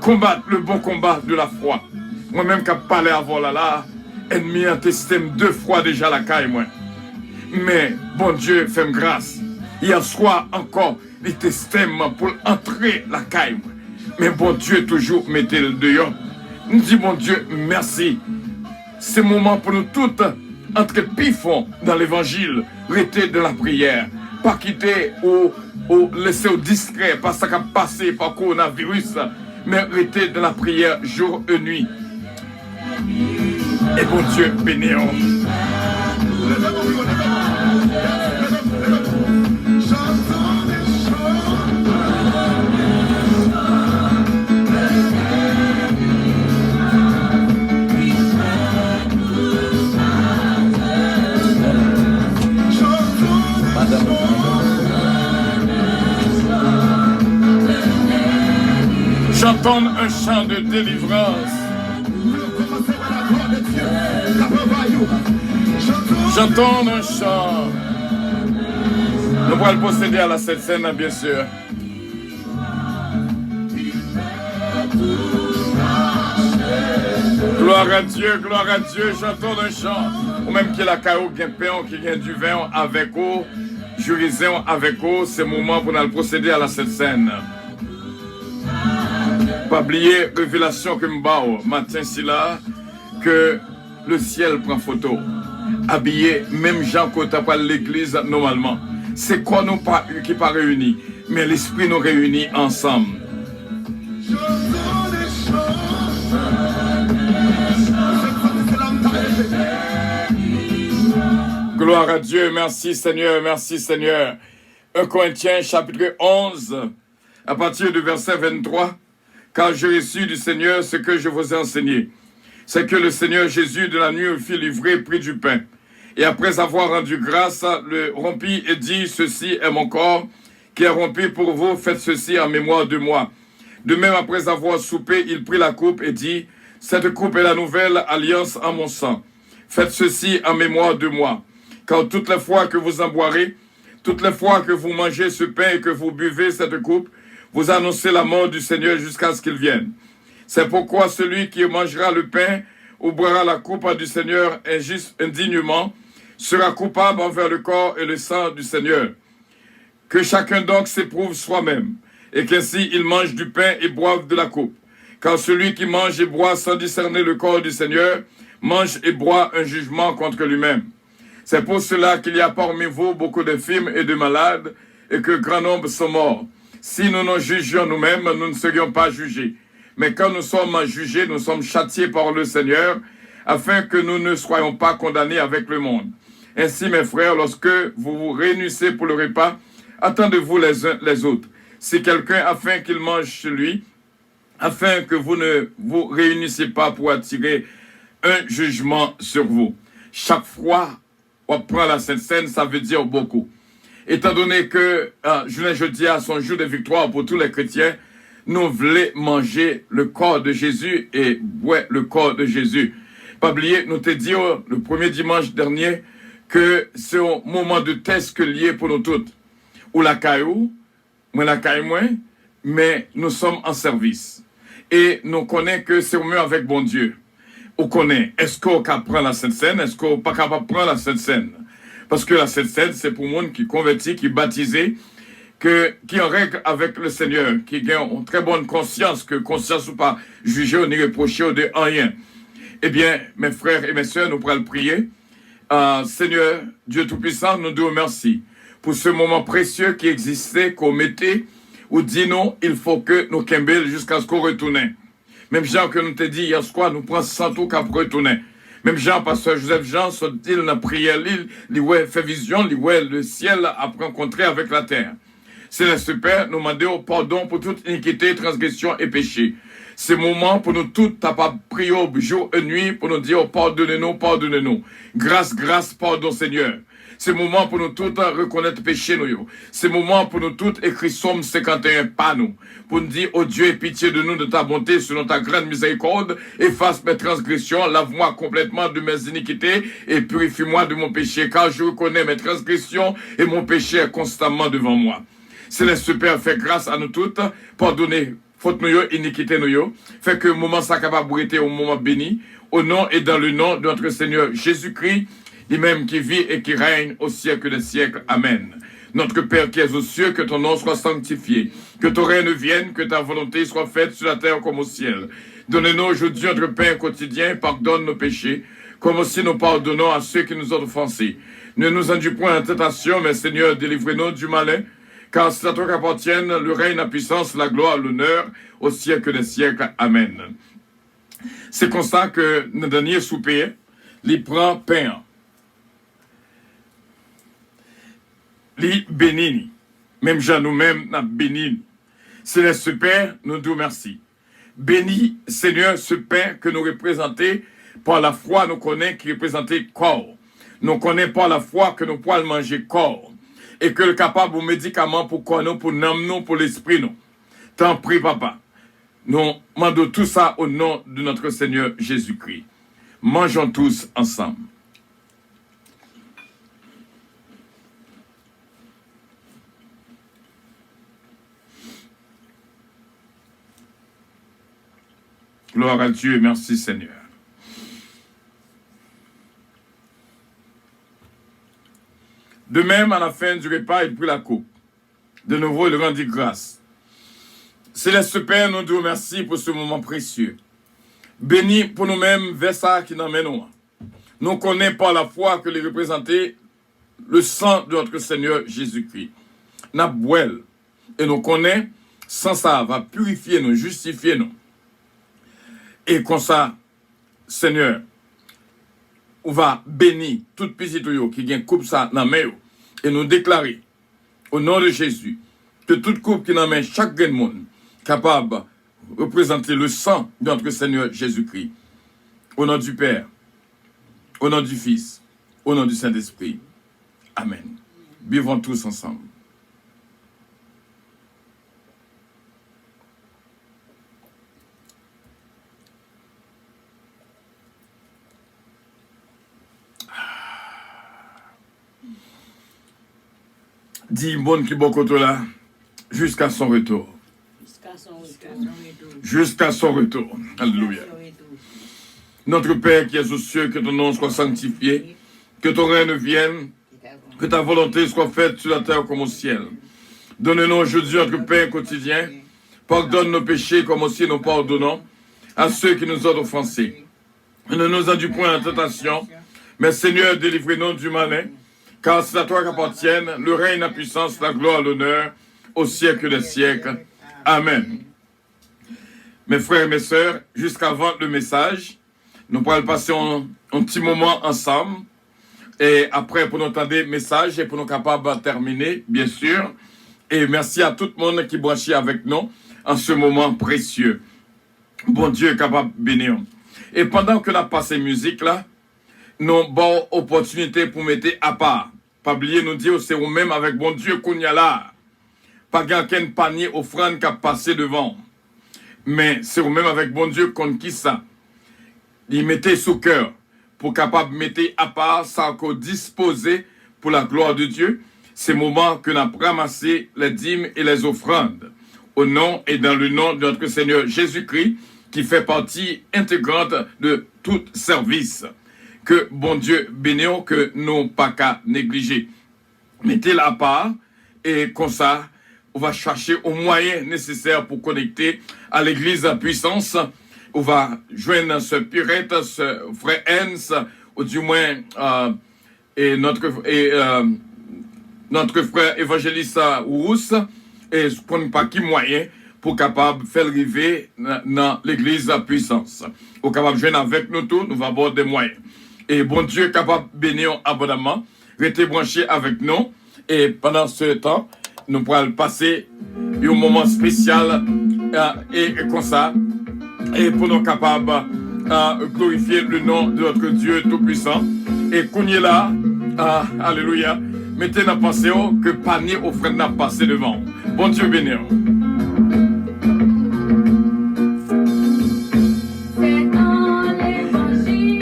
combattre le bon combat de la foi. Moi-même qui ai parlé avant là, ennemi a testé 2 fois déjà la caille, moi. Mais bon Dieu, fait grâce. Hier soir encore, il testait pour entrer la caille, moi. Mais bon Dieu, toujours mettez le dehors. Nous disons, bon Dieu, merci. C'est le moment pour nous toutes, entrer pifons dans l'évangile, rester de la prière. Pas quitter ou laisser au discret, parce que ça a passé par coronavirus, mais rester de la prière jour et nuit. Et bon Dieu, bénéons. J'entends un chant de délivrance. J'entends un chant. Nous pourrons le posséder à la cette scène, bien sûr. Gloire à Dieu, j'entends un chant. Ou même qu'il y a la caillou, qui a du vin avec eau, jurisant avec eau, c'est le moment pour nous procéder à la cette scène. Pas oublier révélation que m'bao matin si là que le ciel prend photo. Habillé même gens qu'on pas l'église normalement. C'est quoi nous pas qui pas réunis, mais l'esprit nous réunit ensemble. Gloire à Dieu, merci Seigneur, merci Seigneur. 1 Corinthiens chapitre 11 à partir du verset 23. Car j'ai reçu du Seigneur ce que je vous ai enseigné. C'est que le Seigneur Jésus de la nuit fut livré, prit du pain. Et après avoir rendu grâce, le rompit et dit, ceci est mon corps qui est rompu pour vous, faites ceci en mémoire de moi. De même, après avoir soupé, il prit la coupe et dit, cette coupe est la nouvelle alliance en mon sang. Faites ceci en mémoire de moi. Car toutes les fois que vous en boirez, toutes les fois que vous mangez ce pain et que vous buvez cette coupe, vous annoncez la mort du Seigneur jusqu'à ce qu'il vienne. C'est pourquoi celui qui mangera le pain ou boira la coupe du Seigneur indignement sera coupable envers le corps et le sang du Seigneur. Que chacun donc s'éprouve soi-même, et qu'ainsi il mange du pain et boive de la coupe. Car celui qui mange et boit sans discerner le corps du Seigneur, mange et boit un jugement contre lui-même. C'est pour cela qu'il y a parmi vous beaucoup d'infirmes et de malades, et que grand nombre sont morts. Si nous nous jugions nous-mêmes, nous ne serions pas jugés. Mais quand nous sommes jugés, nous sommes châtiés par le Seigneur, afin que nous ne soyons pas condamnés avec le monde. Ainsi, mes frères, lorsque vous vous réunissez pour le repas, attendez-vous les uns les autres. Si quelqu'un, afin qu'il mange chez lui, afin que vous ne vous réunissiez pas pour attirer un jugement sur vous. Chaque fois, on prend la Sainte Seine, ça veut dire beaucoup. Étant donné que jeudi à son jour de victoire pour tous les chrétiens, nous voulons manger le corps de Jésus et boire le corps de Jésus. Pas oublier, nous te dit le premier dimanche dernier que c'est un moment de test que lié pour nous toutes. Ou la caillou, moi la caille moins, mais nous sommes en service. Et nous connaissons que c'est mieux avec bon Dieu. On connaît, est-ce qu'on peut prendre la Sainte Seine, est-ce qu'on n'est pas capable de prendre la Sainte Seine? Parce que la Sainte Seine, c'est pour le monde qui est converti, qui est baptisé, qui en règle avec le Seigneur, qui gagne une très bonne conscience, que conscience ou pas juger ni reprocher de rien. Eh bien, mes frères et mes sœurs, nous pourrons le prier. Seigneur, Dieu Tout-Puissant, nous te remercions pour ce moment précieux qui existait, qu'on mettait, ou dit non, il faut que nous kembel jusqu'à ce qu'on retourne. Même Jean que nous te dit hier soir, nous prenons sans tout qu'à retourner. Même Jean, pasteur Joseph Jean, sortit dans la prière, il fait vision, il voit le ciel a rencontré avec la terre. Céleste Père, nous demandons pardon pour toute iniquité, transgression et péché. C'est le moment pour nous tous, t'as pas prié jour et nuit, pour nous dire pardonnez-nous, pardonnez-nous. Grâce, grâce, pardon Seigneur. C'est le moment pour nous tous reconnaître péché nous. C'est le moment pour nous tous écrire Somme 51 pas nous. Pour nous dire, oh Dieu, aie pitié de nous, de ta bonté, selon ta grande miséricorde. Efface mes transgressions, lave-moi complètement de mes iniquités et purifie-moi de mon péché. Car je reconnais mes transgressions et mon péché est constamment devant moi. Céleste Père, fait grâce à nous toutes. Pardonnez, faute nous, iniquité nous. Fait que le moment ça capable d'être au moment béni. Au nom et dans le nom de notre Seigneur Jésus-Christ, lui-même qui vit et qui règne au siècle des siècles. Amen. Notre Père qui es aux cieux, que ton nom soit sanctifié, que ton règne vienne, que ta volonté soit faite sur la terre comme au ciel. Donne-nous aujourd'hui notre pain quotidien, pardonne nos péchés, comme aussi nous pardonnons à ceux qui nous ont offensés. Ne nous induis point en tentation, mais Seigneur, délivre-nous du malin, car c'est à toi qu'appartiennent le règne, la puissance, la gloire, l'honneur, au siècle des siècles. Amen. C'est comme ça que le dernier souper, il prend pain. Les bénis, même Jean nous-mêmes, n'a béni. Céleste Père, nous te remercions. Bénis, Seigneur, ce pain que nous représentons par la foi, nous connaissons qui représentait corps. Nous connaissons par la foi que nous pouvons manger corps. Et que le capable de médicaments pour corps, nous, pour l'âme, nous, pour l'esprit, nous. T'en prie, Papa. Nous demandons tout ça au nom de notre Seigneur Jésus-Christ. Mangeons tous ensemble. Gloire à Dieu et merci Seigneur. De même, à la fin du repas, il prit la coupe. De nouveau, il rendit grâce. Céleste Père, nous te remercions pour ce moment précieux. Bénis pour nous-mêmes vers ça qui nous mène. Nous connaissons par la foi que les représenter le sang de notre Seigneur Jésus-Christ. Nous boivons et nous connaissons, sans ça, va purifier nous, justifier nous. Et comme ça, Seigneur, on va bénir toute petite qui vient coupe ça dans la main et nous déclarer au nom de Jésus que toute coupe qui dans la main chaque grand monde capable de représenter le sang de notre Seigneur Jésus-Christ. Au nom du Père, au nom du Fils, au nom du Saint-Esprit. Amen. Vivons tous ensemble. Dis bon qui bon côté là jusqu'à son retour. Jusqu'à son retour. Alléluia. Notre Père qui es aux cieux, que ton nom soit sanctifié, que ton règne vienne, que ta volonté soit faite sur la terre comme au ciel. Donne-nous aujourd'hui notre pain quotidien. Pardonne nos péchés comme aussi nous pardonnons à ceux qui nous ont offensés. Ne nous induis point en tentation, mais Seigneur, délivre-nous du malin. Car c'est à toi qu'appartiennent le règne, la puissance, la gloire, l'honneur, au siècle des siècles. Amen. Mes frères et mes sœurs, jusqu'avant le message, nous pourrons passer un petit moment ensemble. Et après, pour nous entendre le message et pour nous capables de terminer, bien sûr. Et merci à tout le monde qui branchit avec nous en ce moment précieux. Bon Dieu est capable de bénir. Et pendant que nous passons la musique là, nous avons bonne opportunité pour mettre à part. Pas oublier nous dire, c'est vous-même avec bon Dieu qu'on y a là. Pas qu'un panier offrande qui a passé devant. Mais c'est vous-même avec bon Dieu qu'on qui ça. Il mettait sous cœur pour capable de mettre à part ça qu'on disposé pour la gloire de Dieu. C'est le moment que nous avons ramassé les dîmes et les offrandes. Au nom et dans le nom de notre Seigneur Jésus-Christ, qui fait partie intégrante de tout service. Que bon Dieu bénisse, que nous pas qu'à négliger. Mettez-la à part et comme ça, on va chercher au moyen nécessaire pour connecter à l'église à puissance. On va joindre ce Pirate, ce frère Hens, ou du moins notre frère évangéliste Rousse, et je ne connais pas qui moyen pour capable faire arriver dans l'église à puissance. Ou capable de joindre avec nous tous, nous allons avoir des moyens. Et bon Dieu est capable de bénir abondamment, restez branchés avec nous, et pendant ce temps, nous pourrons passer un moment spécial et comme ça, et pour nous capables de glorifier le nom de notre Dieu Tout-Puissant. Et qu'on y est là, alléluia, mettez dans la pensée que panier offrande n'a passé devant. Bon Dieu béni.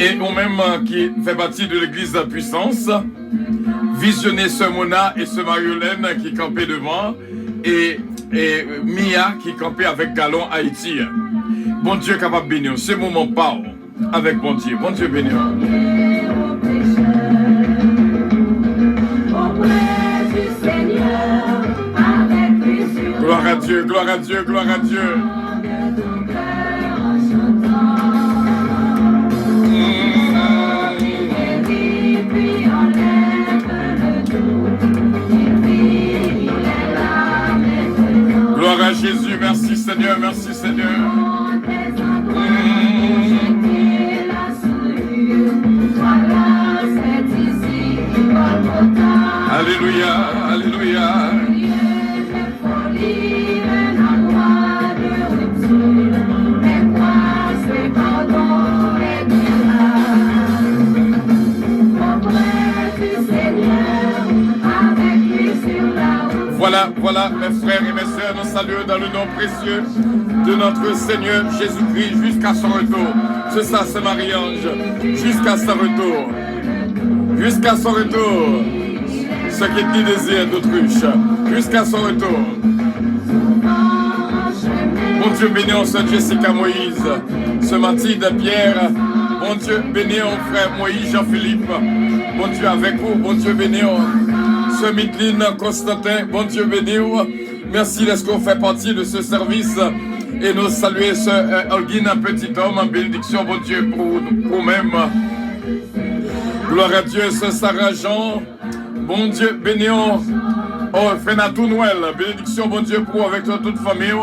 Et nous-mêmes qui fait partie de l'église de la puissance, visionner ce Mona et ce Mariolène qui campaient devant, et Mia qui campait avec Galon Haïti. Bon Dieu capable de bénir. Ce moment part avec bon Dieu. Bon Dieu bénir. Gloire à Dieu, gloire à Dieu, gloire à Dieu. Gloire à Jésus, merci Seigneur, merci Seigneur. Alléluia, alléluia. Voilà, mes frères et mes sœurs, nous saluons dans le nom précieux de notre Seigneur Jésus-Christ jusqu'à son retour. C'est ça, c'est Marie-Ange. Jusqu'à son retour. Jusqu'à son retour. Ce qu'il dit désir d'autruche. Jusqu'à son retour. Bon Dieu béni, on se Jessica Moïse. Ce Mathilde Pierre. Bon Dieu béni, on frère Moïse Jean-Philippe. Bon Dieu avec vous. Bon Dieu béni, ce Midline Constantin, bon Dieu béni. Merci d'être qu'on fait partie de ce service. Et nous saluer ce Holguin, un petit homme, en bénédiction, bon Dieu, pour nous-mêmes. Gloire à Dieu, ce Sarah Jean, bon Dieu béni. Oh, Fenatou Noël, bénédiction, bon Dieu, pour avec toi, toute famille.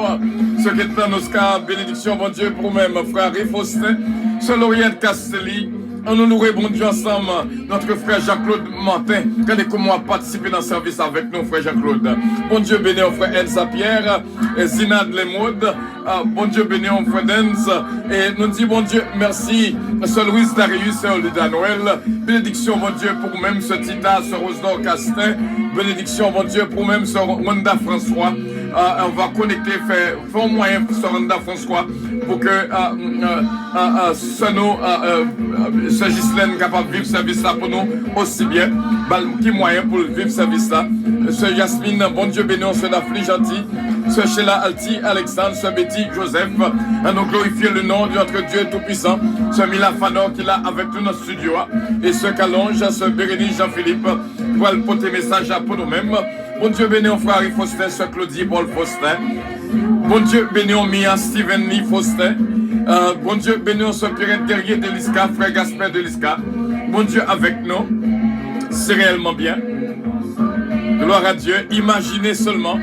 Ce qui est dans nos cas, bénédiction, bon Dieu, pour nous-mêmes. Frère Faustin, ce Lauriette Castelli. On nous louera, bon Dieu, ensemble, notre frère Jean-Claude Martin, regardez comment a participé dans le service avec nous, frère Jean-Claude. Bon Dieu béni, au frère Elsa Pierre, et Zinad Lemoud, bon Dieu béni, au frère Dens, et nous dit, bon Dieu, merci, Sœur Louise Darius et Olida Noël, bénédiction, bon Dieu, pour même ce Tita, ce Rosedor Castin, bénédiction, bon Dieu, pour même ce Wanda François. On va connecter, faire un moyen pour ce Wanda François, pour que ce Ghislaine capable de vivre ce service-là pour nous aussi bien. Qui moyen pour vivre ce service-là? Ce Yasmine, bon Dieu béni, ce Dafli gentil, ce Sheila Alti, Alexandre, ce Betty Joseph, à nous glorifier le nom de notre Dieu Tout-Puissant, ce Mila Fanor qui est là avec nous dans le studio, et ce Calonge, ce Bérénice Jean-Philippe, pour le porter message pour nous-mêmes. Bon Dieu béni, on frère Faustin, ce Claudie Paul Faustin. Bon Dieu béni, on Mia Steven Lee Faustin. Bon Dieu béni, on ce Pierre Guerrier de l'Isca, frère Gaspard de l'Isca. Bon Dieu avec nous. C'est réellement bien. Gloire à Dieu. Imaginez seulement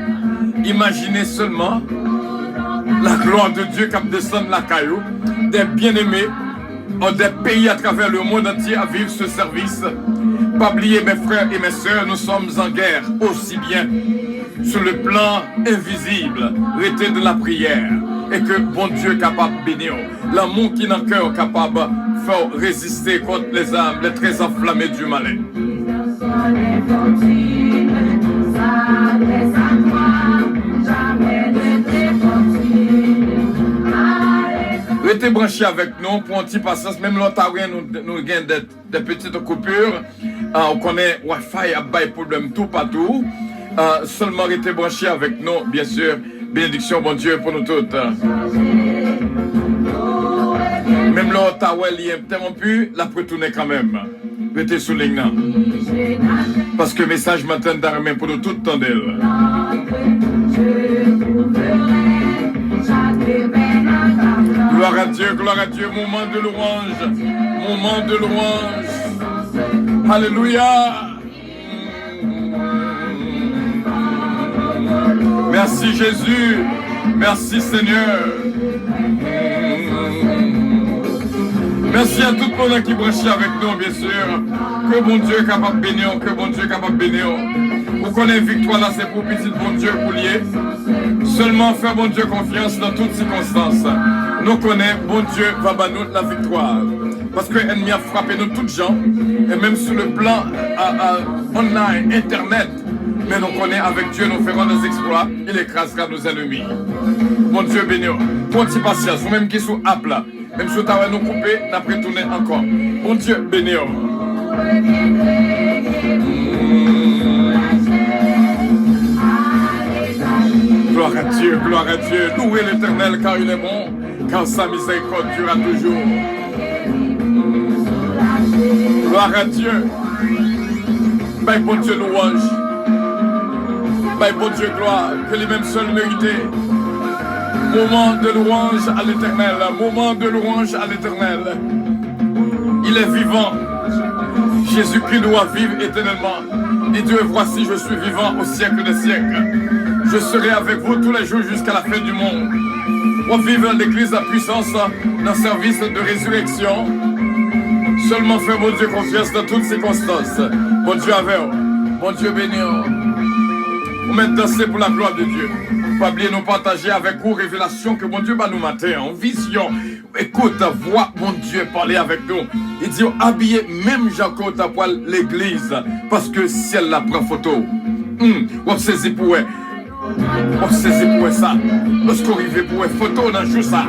la gloire de Dieu qui descend de la caillou, des bien-aimés, des pays à travers le monde entier à vivre ce service. Pas oublier mes frères et mes sœurs, nous sommes en guerre aussi bien sur le plan invisible, rester de la prière, et que bon Dieu est capable de bénir, l'amour qui est dans le cœur capable de faire résister contre les âmes, les très enflammées du malin. Restez branchés avec nous pour un petit passage, même l'Ontario nous gagne des petites coupures. On connaît Wi-Fi à bail problème tout partout. Seulement restez branchés avec nous, bien sûr. Bénédiction, bon Dieu, pour nous toutes. Même l'Ottawa est interrompu, la peut tourner quand même. Restez sous les parce que message m'attend d'armée pour nous toutes, tendez. Gloire à Dieu, moment de louange, moment de louange. Alléluia. Merci Jésus, merci Seigneur. Merci à tout le monde qui branche avec nous, bien sûr. Que bon Dieu est capable de bénir, que bon Dieu est capable de bénir. Vous connaissez victoire là, c'est pour petit bon Dieu pour lier. Seulement faire bon Dieu confiance dans toutes circonstances. Nous connaissons bon Dieu va nous la victoire. Parce que l'ennemi a frappé nous toutes gens, et même sur le plan online, internet. Mais nous connaissons avec Dieu, nous ferons nos exploits, il écrasera nos ennemis. Bon Dieu béni. Continue patience, vous même qui sont app là. Même si vous avez nous coupé, nous après tourner encore. Bon Dieu béni. Gloire à Dieu, louez l'Éternel car il est bon, car sa miséricorde durera toujours. Gloire à Dieu. Bye bon Dieu louange. Bye bon Dieu gloire, que lui-même seul mérité. Moment de louange à l'Éternel, moment de louange à l'Éternel. Il est vivant. Jésus-Christ doit vivre éternellement. Et Dieu, voici, je suis vivant au siècle des siècles. Je serai avec vous tous les jours jusqu'à la fin du monde. Pour vivre l'église à puissance dans le service de résurrection. Seulement fais mon Dieu confiance dans toutes circonstances. Bon Dieu avec vous. Bon Dieu béni. Vous mettez danser pour la gloire de Dieu. Pas oublier nous partager avec vous révélation que mon Dieu va nous mater en vision. Écoute, vois mon Dieu parler avec nous. Il dit habillez même Jean-Claude à poil l'église parce que si elle la prend photo. On saisit pour elle. On saisit pour ça. Lorsqu'on arrive pour elle photo, on joue ça.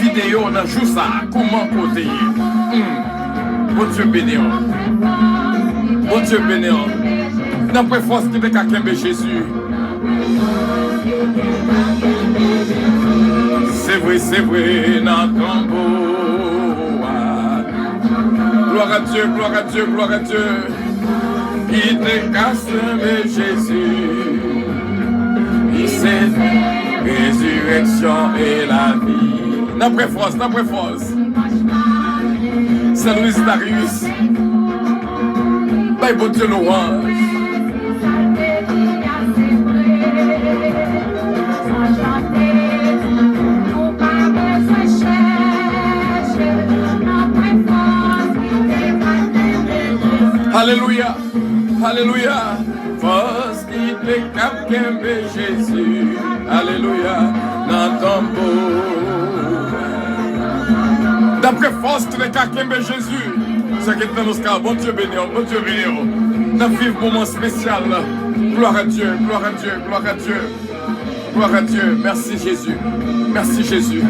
Vidéo, on joue ça. Comment côté. Bon Dieu béni. Bon Dieu béni. D'après force qui est quelqu'un de Jésus. C'est vrai, Nakambo. Gloire à Dieu, gloire à Dieu, gloire à Dieu. Il te casse, mais Jésus. Il sait résurrection et la vie. D'après force. C'est Louis Darius. Bye, bon Dieu, louange. Alléluia, alléluia. Force qui te capte Jésus. Alléluia. Nakambo. D'après force qui te capte Jésus. C'est qui est dans nos cas. Bon Dieu béni, bon Dieu béni. Nous vivons un moment spécial. Gloire à Dieu, gloire à Dieu, gloire à Dieu. Gloire à Dieu. Merci Jésus. Merci Jésus.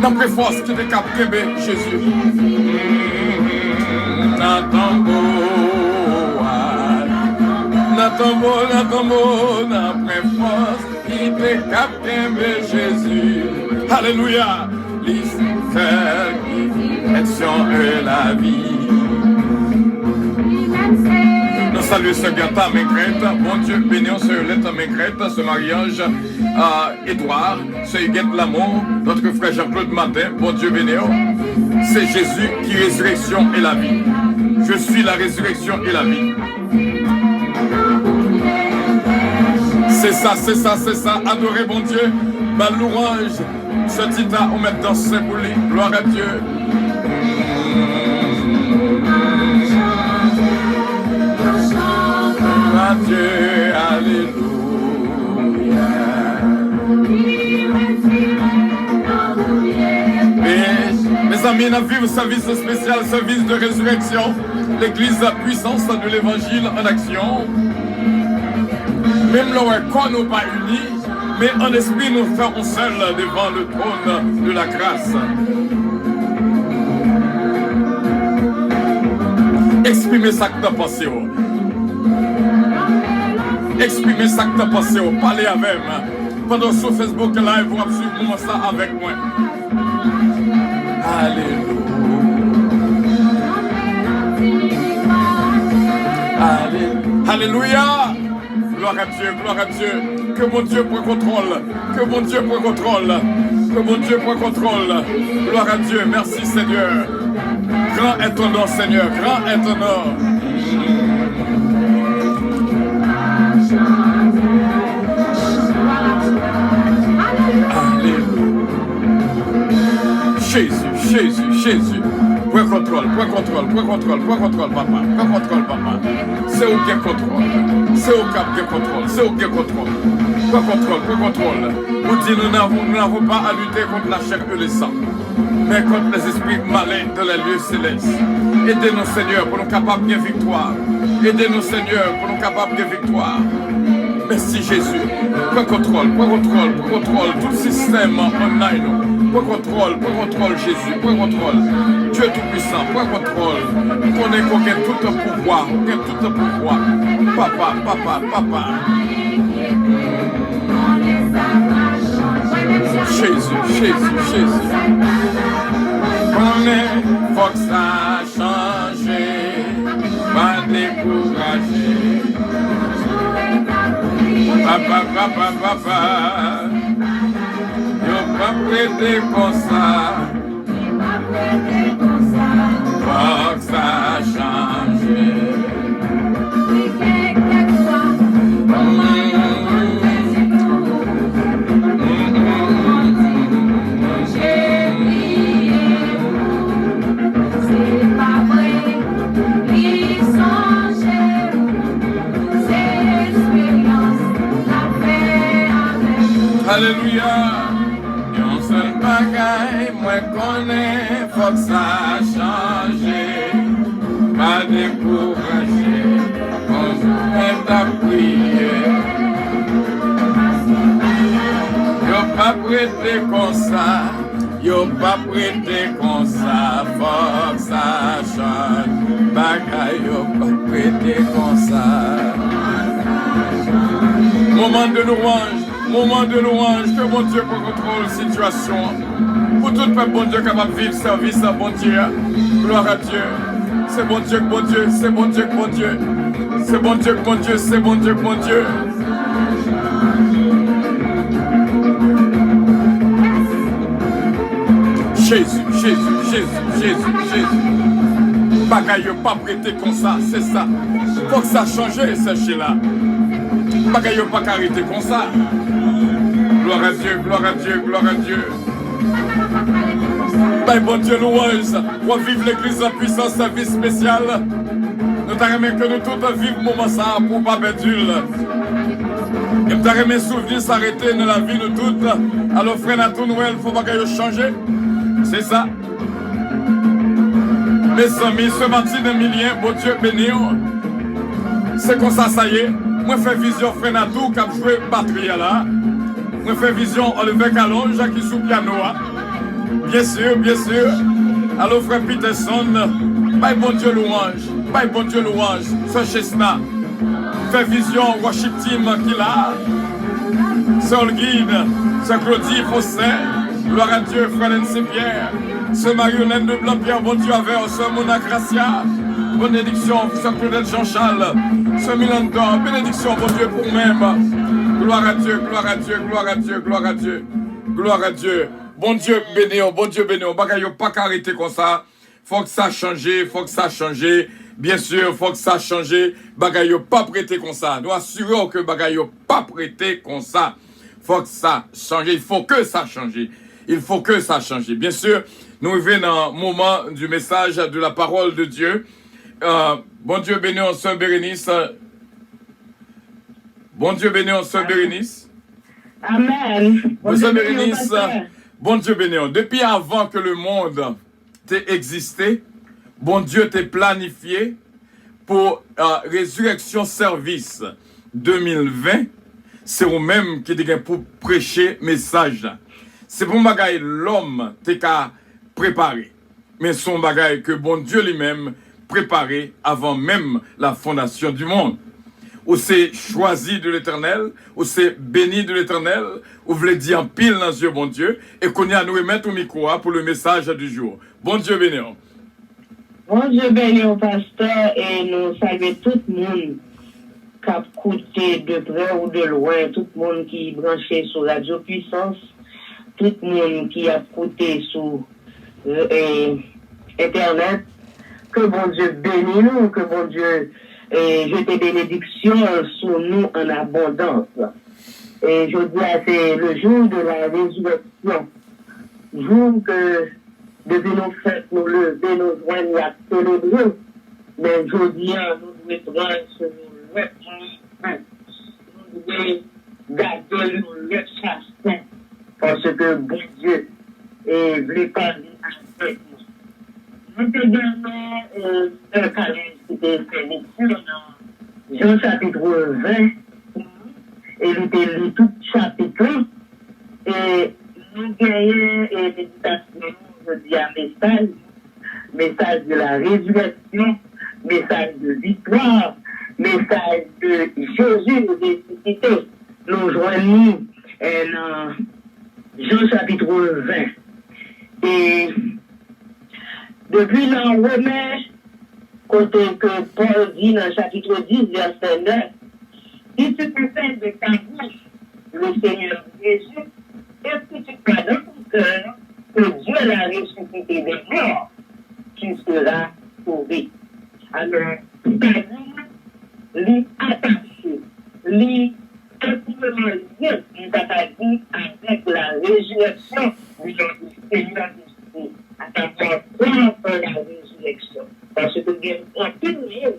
D'après force qui te capte Jésus. Nakambo. Nakambo, d'après force, il te capte Jésus. Alléluia. L'Israël qui action et la vie. Nous saluons ce gâteau Maigret. Bon Dieu béni, ce lettre Maigret, ce mariage à Édouard, ce Huguette Lamour, notre frère Jean-Claude Martin. Bon Dieu béni. C'est Jésus qui est résurrection et la vie. Je suis la résurrection et la vie. C'est ça. Adorez bon Dieu. Ma louange. Ce titre, on met dans ce pour lui. Gloire à Dieu. Dieu, alléluia. Mes amis, nous vivons service spécial, service de résurrection. L'église à puissance de l'évangile en action. Même le corps nous pas unis, mais en esprit nous ferons seul devant le trône de la grâce. Exprimez ça que tu as passé. Exprimez ça que tu as passé. Parlez avec moi. Pendant sur Facebook live, vous pouvez suivre ça avec moi. Alléluia. Alléluia. gloire à Dieu, gloire à Dieu. Que mon Dieu prenne contrôle, que mon Dieu prenne contrôle, que mon Dieu prenne contrôle. Gloire à Dieu, merci Seigneur. Grand est ton nom, Seigneur, grand est ton nom. Jésus, Jésus, Jésus. Point contrôle, point contrôle, point contrôle, point contrôle, papa. Point contrôle, papa. C'est où qu'il y a contrôle. C'est où qu'il y a contrôle. C'est où qu'il y a contrôle. Point contrôle, point contrôle. Vous dites, nous n'avons pas à lutter contre la chair et le sang, mais contre les esprits malins de la lieu céleste. Aidez-nous, Seigneur, pour nous capables de victoire. Aidez-nous, Seigneur, pour nous capables de victoire. Merci Jésus. Point contrôle, point contrôle, point contrôle. Tout le système online. Point contrôle Jésus. Point contrôle. Dieu tout-puissant. Point contrôle. Qu'on ait tout le pouvoir. Qu'on ait tout le pouvoir. Papa, papa, papa. Jésus, Jésus, Jésus. Qu'on ait, faut que ça change. Pas décourager. Papa, papa, papa, yo pas prêté comme ça, faut que ça change. Alléluia, yon seul bagaille, moi connais, faut que ça change, pas décourager, on est à prier. Yo pas prêté comme ça, yo pas prêté comme ça, faut que ça change, bagaille, yo pas prêté comme ça. Moment de louange. Moment de louange, que mon Dieu prenne contrôle de la situation. Pour tout le peuple, bon Dieu, capable de vivre service à bon Dieu. Gloire à Dieu. C'est bon Dieu, bon Dieu, c'est bon Dieu, bon Dieu. C'est bon Dieu, bon Dieu, c'est bon Dieu, bon Dieu. Jésus, Jésus, Jésus, Jésus, Jésus. Bagaille pas prêté comme ça, c'est ça. Faut que ça change, c'est là. Bagaille pas arrêté comme ça. Gloire à Dieu, gloire à Dieu, gloire à Dieu. Ben bon Dieu, louange. Pour vivre l'église en puissance, service spécial. Nous t'arrêtons que nous tous vivons moment ça pour pas perdre. Et nous t'arrêtons souvenir s'arrêter dans la vie nous toutes. Alors frère à tout Noël, il faut pas que changer. C'est ça. Mes amis, ce matin d'Emilien, bon Dieu béni. C'est comme ça, ça y est. Moi, je fais vision frère à tout, qui a joué batterie là. Moi, je fais vision Olivier Calon, Jacques qui sous piano. Bien sûr, bien sûr. Alors, frère Peterson, bye bon Dieu louange. Bye bon Dieu louange. Ce Chesna. Fait vision worship team qui là. Sol Guide, ce Claudie Fossé. Gloire à Dieu, frère Nancy Pierre. Ce marionnette de Blanc-Pierre, bon Dieu avec ce Mona Gracia. Bénédiction, ce Claudette Jean-Charles. Ce Milan d'or, bénédiction, bon Dieu, pour même. Gloire à Dieu, gloire à Dieu, gloire à Dieu, gloire à Dieu. Gloire à Dieu. Bon Dieu béni, bon Dieu béni. Bagaille pas qu'arrêter comme ça. Faut que ça change, faut que ça change. Bien sûr, faut que ça change. Bagaille pas prêté comme ça. Nous assurons que bagaille pas prêté comme ça. Faut que ça change. Il faut que ça change. Il faut que ça change. Bien sûr, nous venons dans le moment du message de la parole de Dieu. Bon Dieu béni, on Sœur Bérénice. Bon Dieu béni, on Sœur Bérénice. Amen. Bon Sœur Bérénice, bon Dieu béni. Depuis avant que le monde t'ait existé, bon Dieu t'ait planifié pour Résurrection Service 2020. C'est vous-même qui t'es pour prêcher message. C'est pour bagaille l'homme t'es qu'à préparer. Mais son bagaille que bon Dieu lui-même préparé avant même la fondation du monde. Ou c'est choisi de l'Éternel, ou c'est béni de l'Éternel, ou vous voulez dire en pile dans Dieu, bon Dieu, et qu'on y a nous remettre au micro pour le message du jour. Bon Dieu béni. Bon Dieu béni au pasteur et nous saluons tout le monde. cap coûté de près ou de loin, tout le monde qui est branché sur Radio Puissance, tout le monde qui a coûté sur Internet, que bon Dieu bénisse nous, que bon Dieu jette des bénédictions sur nous en abondance. Et je dis, c'est le jour de la résurrection, jour que depuis nos fêtes, nous lever, nous joindre à célébrer, mais je dis, nous devons prendre ce nous devons garder le chastin, parce que bon Dieu est venu parler avec nous. Nous devons un calendrier qui était fait dans Jean chapitre 20, et il était lu tout chapitre, et nous gagnons et méditation, je dis un message de la résurrection, message de victoire, message de Jésus ressuscité. Nous joignons dans Jean chapitre 20. Et depuis dans Romains, côté que Paul dit dans chapitre 10, verset 9, si tu confesses de ta bouche le Seigneur Jésus, est-ce que tu crois dans ton cœur que Dieu l'a ressuscité des morts, tu seras sauvé. Alors, lui attaché, lui intimement lié, il s'attache avec la résurrection du Seigneur Jésus, à savoir croire en la résurrection. Parce que il y a un monde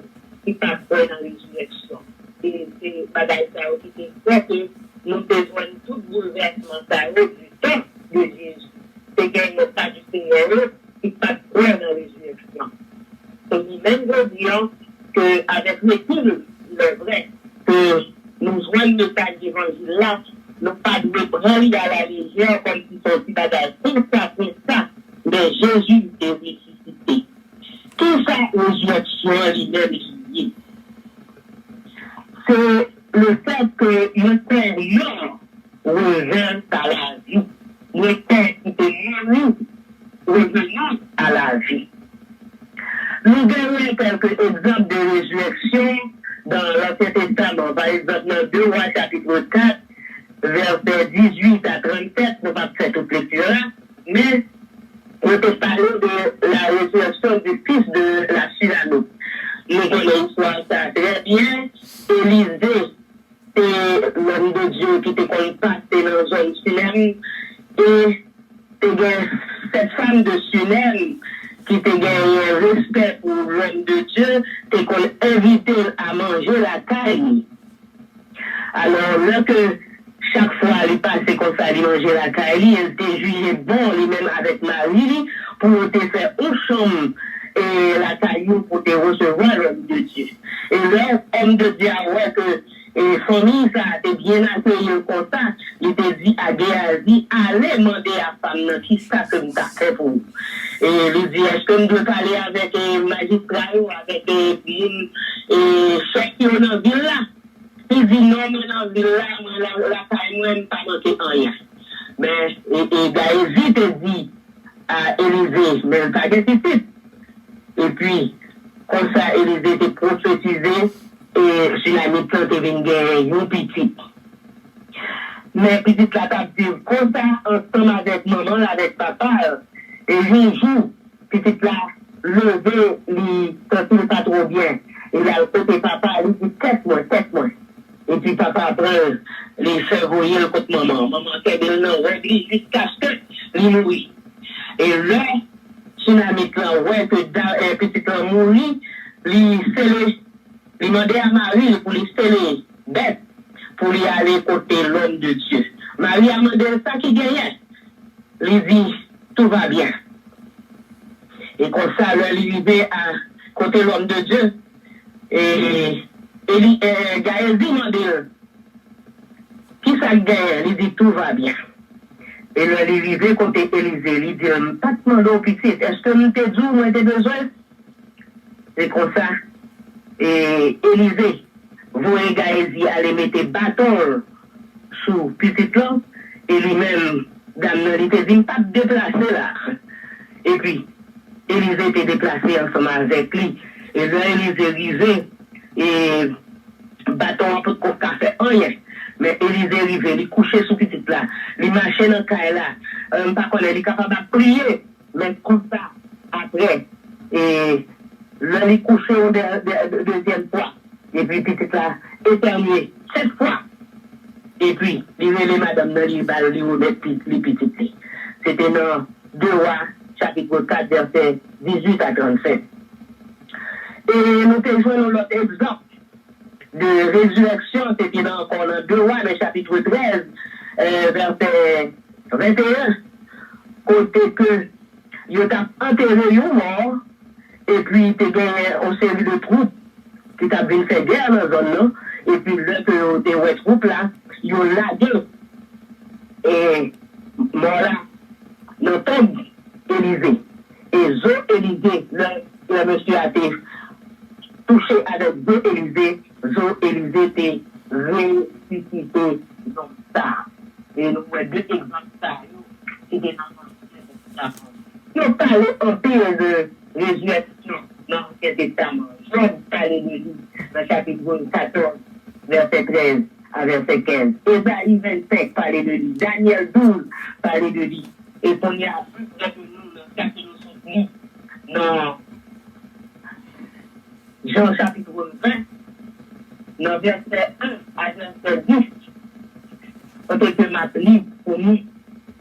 qui pas croire dans la résurrection. Et c'est bagaille ça qui fait que nous besoin de tout bouleversement du temps de Jésus. C'est qu'il n'y a pas du Seigneur qui pas croire dans la résurrection. Donc, même nous disons qu'avec l'étude, le vrai, que nous joignons le tas d'évangile là, nous pas de prendre à la légère comme si c'était bagaille. Tout ça, mais Jésus est ressuscité. Tout ça, résurrection lui-même est lié. C'est le fait que le Père revient à la vie. Le Père qui est mort revenu à la vie. Nous avons quelques exemples de résurrection dans l'Ancien Testament. Par exemple, dans 2 Rois chapitre 4, verset 18 à 37, nous ne pas faire toute lecture là, mais on peut parler de la résurrection du fils de la Sunamite. Nous connaissons l'histoire ça très bien. Élisée, c'est l'homme de Dieu qui était passé dans la zone Sunem. Et cette femme de Sunem qui te gagné respect pour l'homme de Dieu, t'es qu'on invité à manger la caille. Alors, là que chaque fois elle passait comme ça, elle mangeait la caille, elle était jugée bon, lui-même avec Marie, pour te faire une chambre et la caillou pour te recevoir l'homme de Dieu. Et là, l'homme de Dieu a ouais que et famille, ça a été bien accueilli comme ça. Il te dit à Géasi, allez demander à femme qui ça que nous avons fait pour vous. Et il dit, est-ce que nous devons parler avec les magistrats ou avec les chefs qui sont dans la ville là? Il dit, non, mais dans la ville là, la caille, moi, je ne pas manquer rien. Mais, et Géasi te dit à Élisée, mais il pas de et puis, comme ça, Élisée était prophétisé. Et sur la mi-temps, tu viens gagner une petite. Mais petite la table comme ça, ensemble avec maman, avec papa. Et un jour, petite la levé, quand il pas trop bien. Il a côté papa, il dit 7 mois. Et puis papa prend les faire voyer le côté maman. Maman, qu'elle est dans l'église jusqu'à ce qu'il mourit. Et là, sur la mi-temps, ouais, que petite la mourit, il s'est il demandait à Marie pour lui sceller bête, pour lui aller côté l'homme de Dieu. Marie a demandé ça qui gagnait. Il dit, tout va bien. Et comme ça, elle est arrivée à côté l'homme de Dieu. Et Gaël dit, qui ça gagne? Il dit, tout va bien. Et elle est arrivée côté Élisée. Il dit, pas de demander au petit, est-ce que nous t'es dit, nous t'es besoin? Et comme ça, et Élisée, vous et Gaëzi allez mettre bâton sous petit plan, et lui-même, dame, il était dit, pas de déplacer là. Et puis, Élisée était déplacé ensemble avec lui. Et là, Élisée arrivait, et bâton un peu de café, rien. Mais Élisée arrivé, il couché sous petite là, il marchait dans le caille là, par contre, il est capable de prier, mais comme ça, après, et là, il est couché au deuxième fois, et puis petite là, éternué, 7 fois. Et puis, il est madame dans les balles, les petites. C'était dans 2 Rois, chapitre 4, verset 18 à 37. Et nous te jouons l'autre exemple de résurrection, c'était encore dans 2 Rois, le chapitre 13, verset 21, côté que il a enterré un mort, et puis il a gagné une série de troupes qui t'a bien fait guerre dans la zone là, et puis là que des troupes là, ils ont lagué, et voilà, le tombe Élisée, et Zo Élisée, le monsieur a été touché avec Zo Élisée, Zo Élisée était ressuscité dans ça. Et nous avons 2 exemples ça, c'était dans le nous parlons un peu de résurrection dans l'Ancien Testament. Je vais parler de lui dans le chapitre 14, verset 13 à verset 15. Ésaïe 25 parlait de lui. Daniel 12 parlait de lui. Et qu'on y a plus près de nous, le cas que nous sommes mis dans Jean chapitre 20, dans verset 1 à verset 10. Peut-être que ma livre pour nous,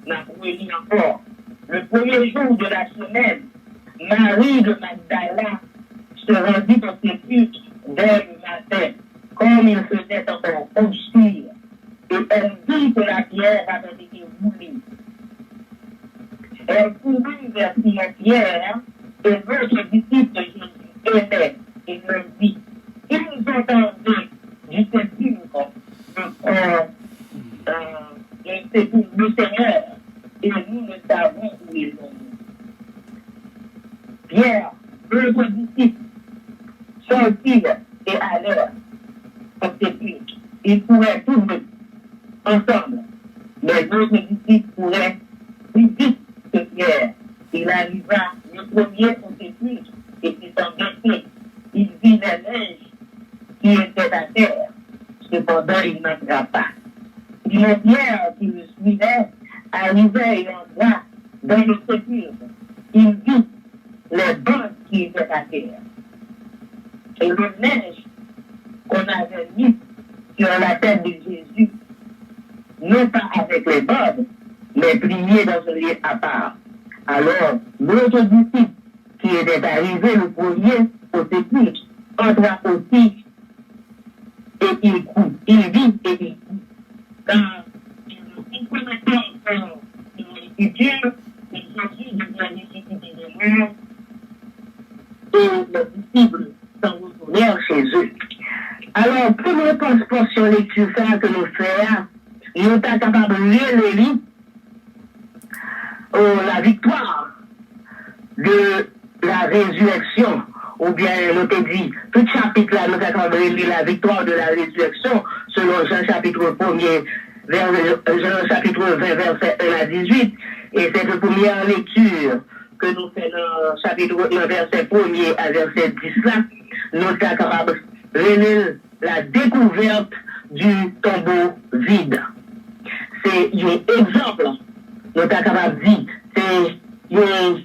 n'a pas lu encore. Le premier jour de la semaine, Marie de Magdala se rendit au sépulcre dès le matin, comme il faisait encore obscur, et elle vit que la pierre avait été roulée. Elle courut vers Simon-Pierre, et votre disciple Jésus aimait, et leur dit, ils entendaient du sépulcre le Seigneur, et nous ne savons où ils sont. Pierre, votre disciple, sortirent et allèrent au sépulcre. Ils pourraient tous deux ensemble, mais d'autres disciples pourraient plus vite que Pierre. Il arriva le premier au sépulcre et s'étant baissé, il vit les neiges qui étaient à terre. Cependant, il n'entra pas. Simon Pierre, qui le suivait, arrivait et entra dans le sépulcre. Il vit les bancs qui étaient à terre. Et le neige qu'on avait mis sur la tête de Jésus, non pas avec les bandes, mais plié dans un lieu à part. Alors, l'autre disciple qui était arrivé le premier au sépulcre entra aussi et il court. Il vit et il court. Car il ne comprenait pas encore l'écriture, et Jésus devient ressuscité des morts, et les disciples s'en retournèrent chez eux. Alors, première portion lecture que nous faisons, nous sommes capables de lire le livre, la victoire de la résurrection, ou bien nous te dit, tout chapitre là, nous sommes capables de lire la victoire de la résurrection, selon Jean chapitre 1er, Jean chapitre 20, verset 1 à 18, et c'est la première lecture que nous faisons dans le chapitre verset 1er à verset 10 là, nous sommes capables de lire la découverte du tombeau vide. C'est un exemple, nous sommes capables de dire, c'est une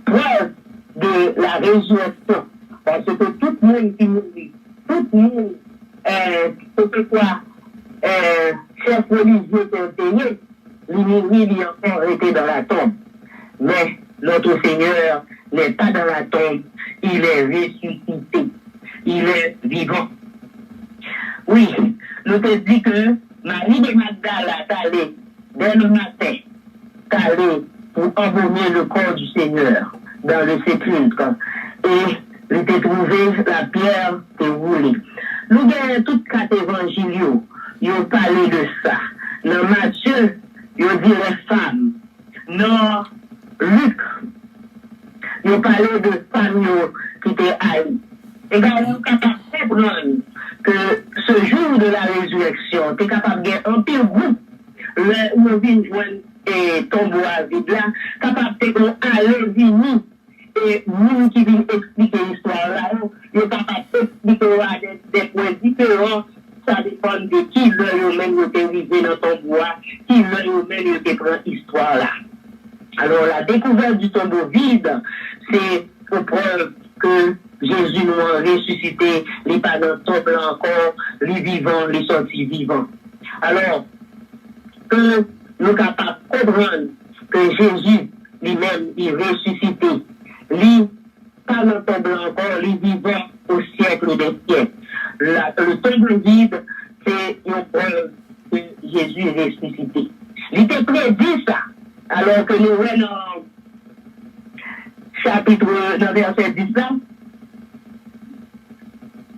preuve de la résurrection. Parce que tout le monde qui mourit, tout le monde, que ce soit chef religieux qui est payé, il a encore été dans la tombe. Mais notre Seigneur n'est pas dans la tombe, il est ressuscité, il est vivant. Oui, nous te dit que Marie de Magdala est allée dès le matin, pour embaumer le corps du Seigneur dans le sépulcre. Et il était trouvé la pierre déroulée. Nous avons toutes 4 évangiles, ils ont parlé de ça. Dans Matthieu, ils ont dit les femmes. Dans Luc, ils ont parlé de femmes qui étaient haïes. Et bien, nous sommes capables de comprendre que ce jour de la résurrection, tu es capable de gagner un pire groupe, où on vient joindre et tombeau à vide là, capable de aller venir et nous qui viennent expliquer l'histoire là, nous sommes capables d'expliquer des dépend de qui l'œil même il était arrivé dans ton bois, qui l'œil même il était pris histoire là. Alors la découverte du tombeau vide, c'est pour preuve que Jésus nous a ressuscité, les pas dans le tombe là encore, les vivants, les sortis vivants. Alors, que nous sommes capables de comprendre que Jésus lui-même est ressuscité, lui, pas dans le tombe là encore, les vivants au siècle des siècles. Le tombe vide, c'est une preuve que Jésus est ressuscité. Il était prédit ça. Alors que nous voyons dans chapitre, dans verset 10 là,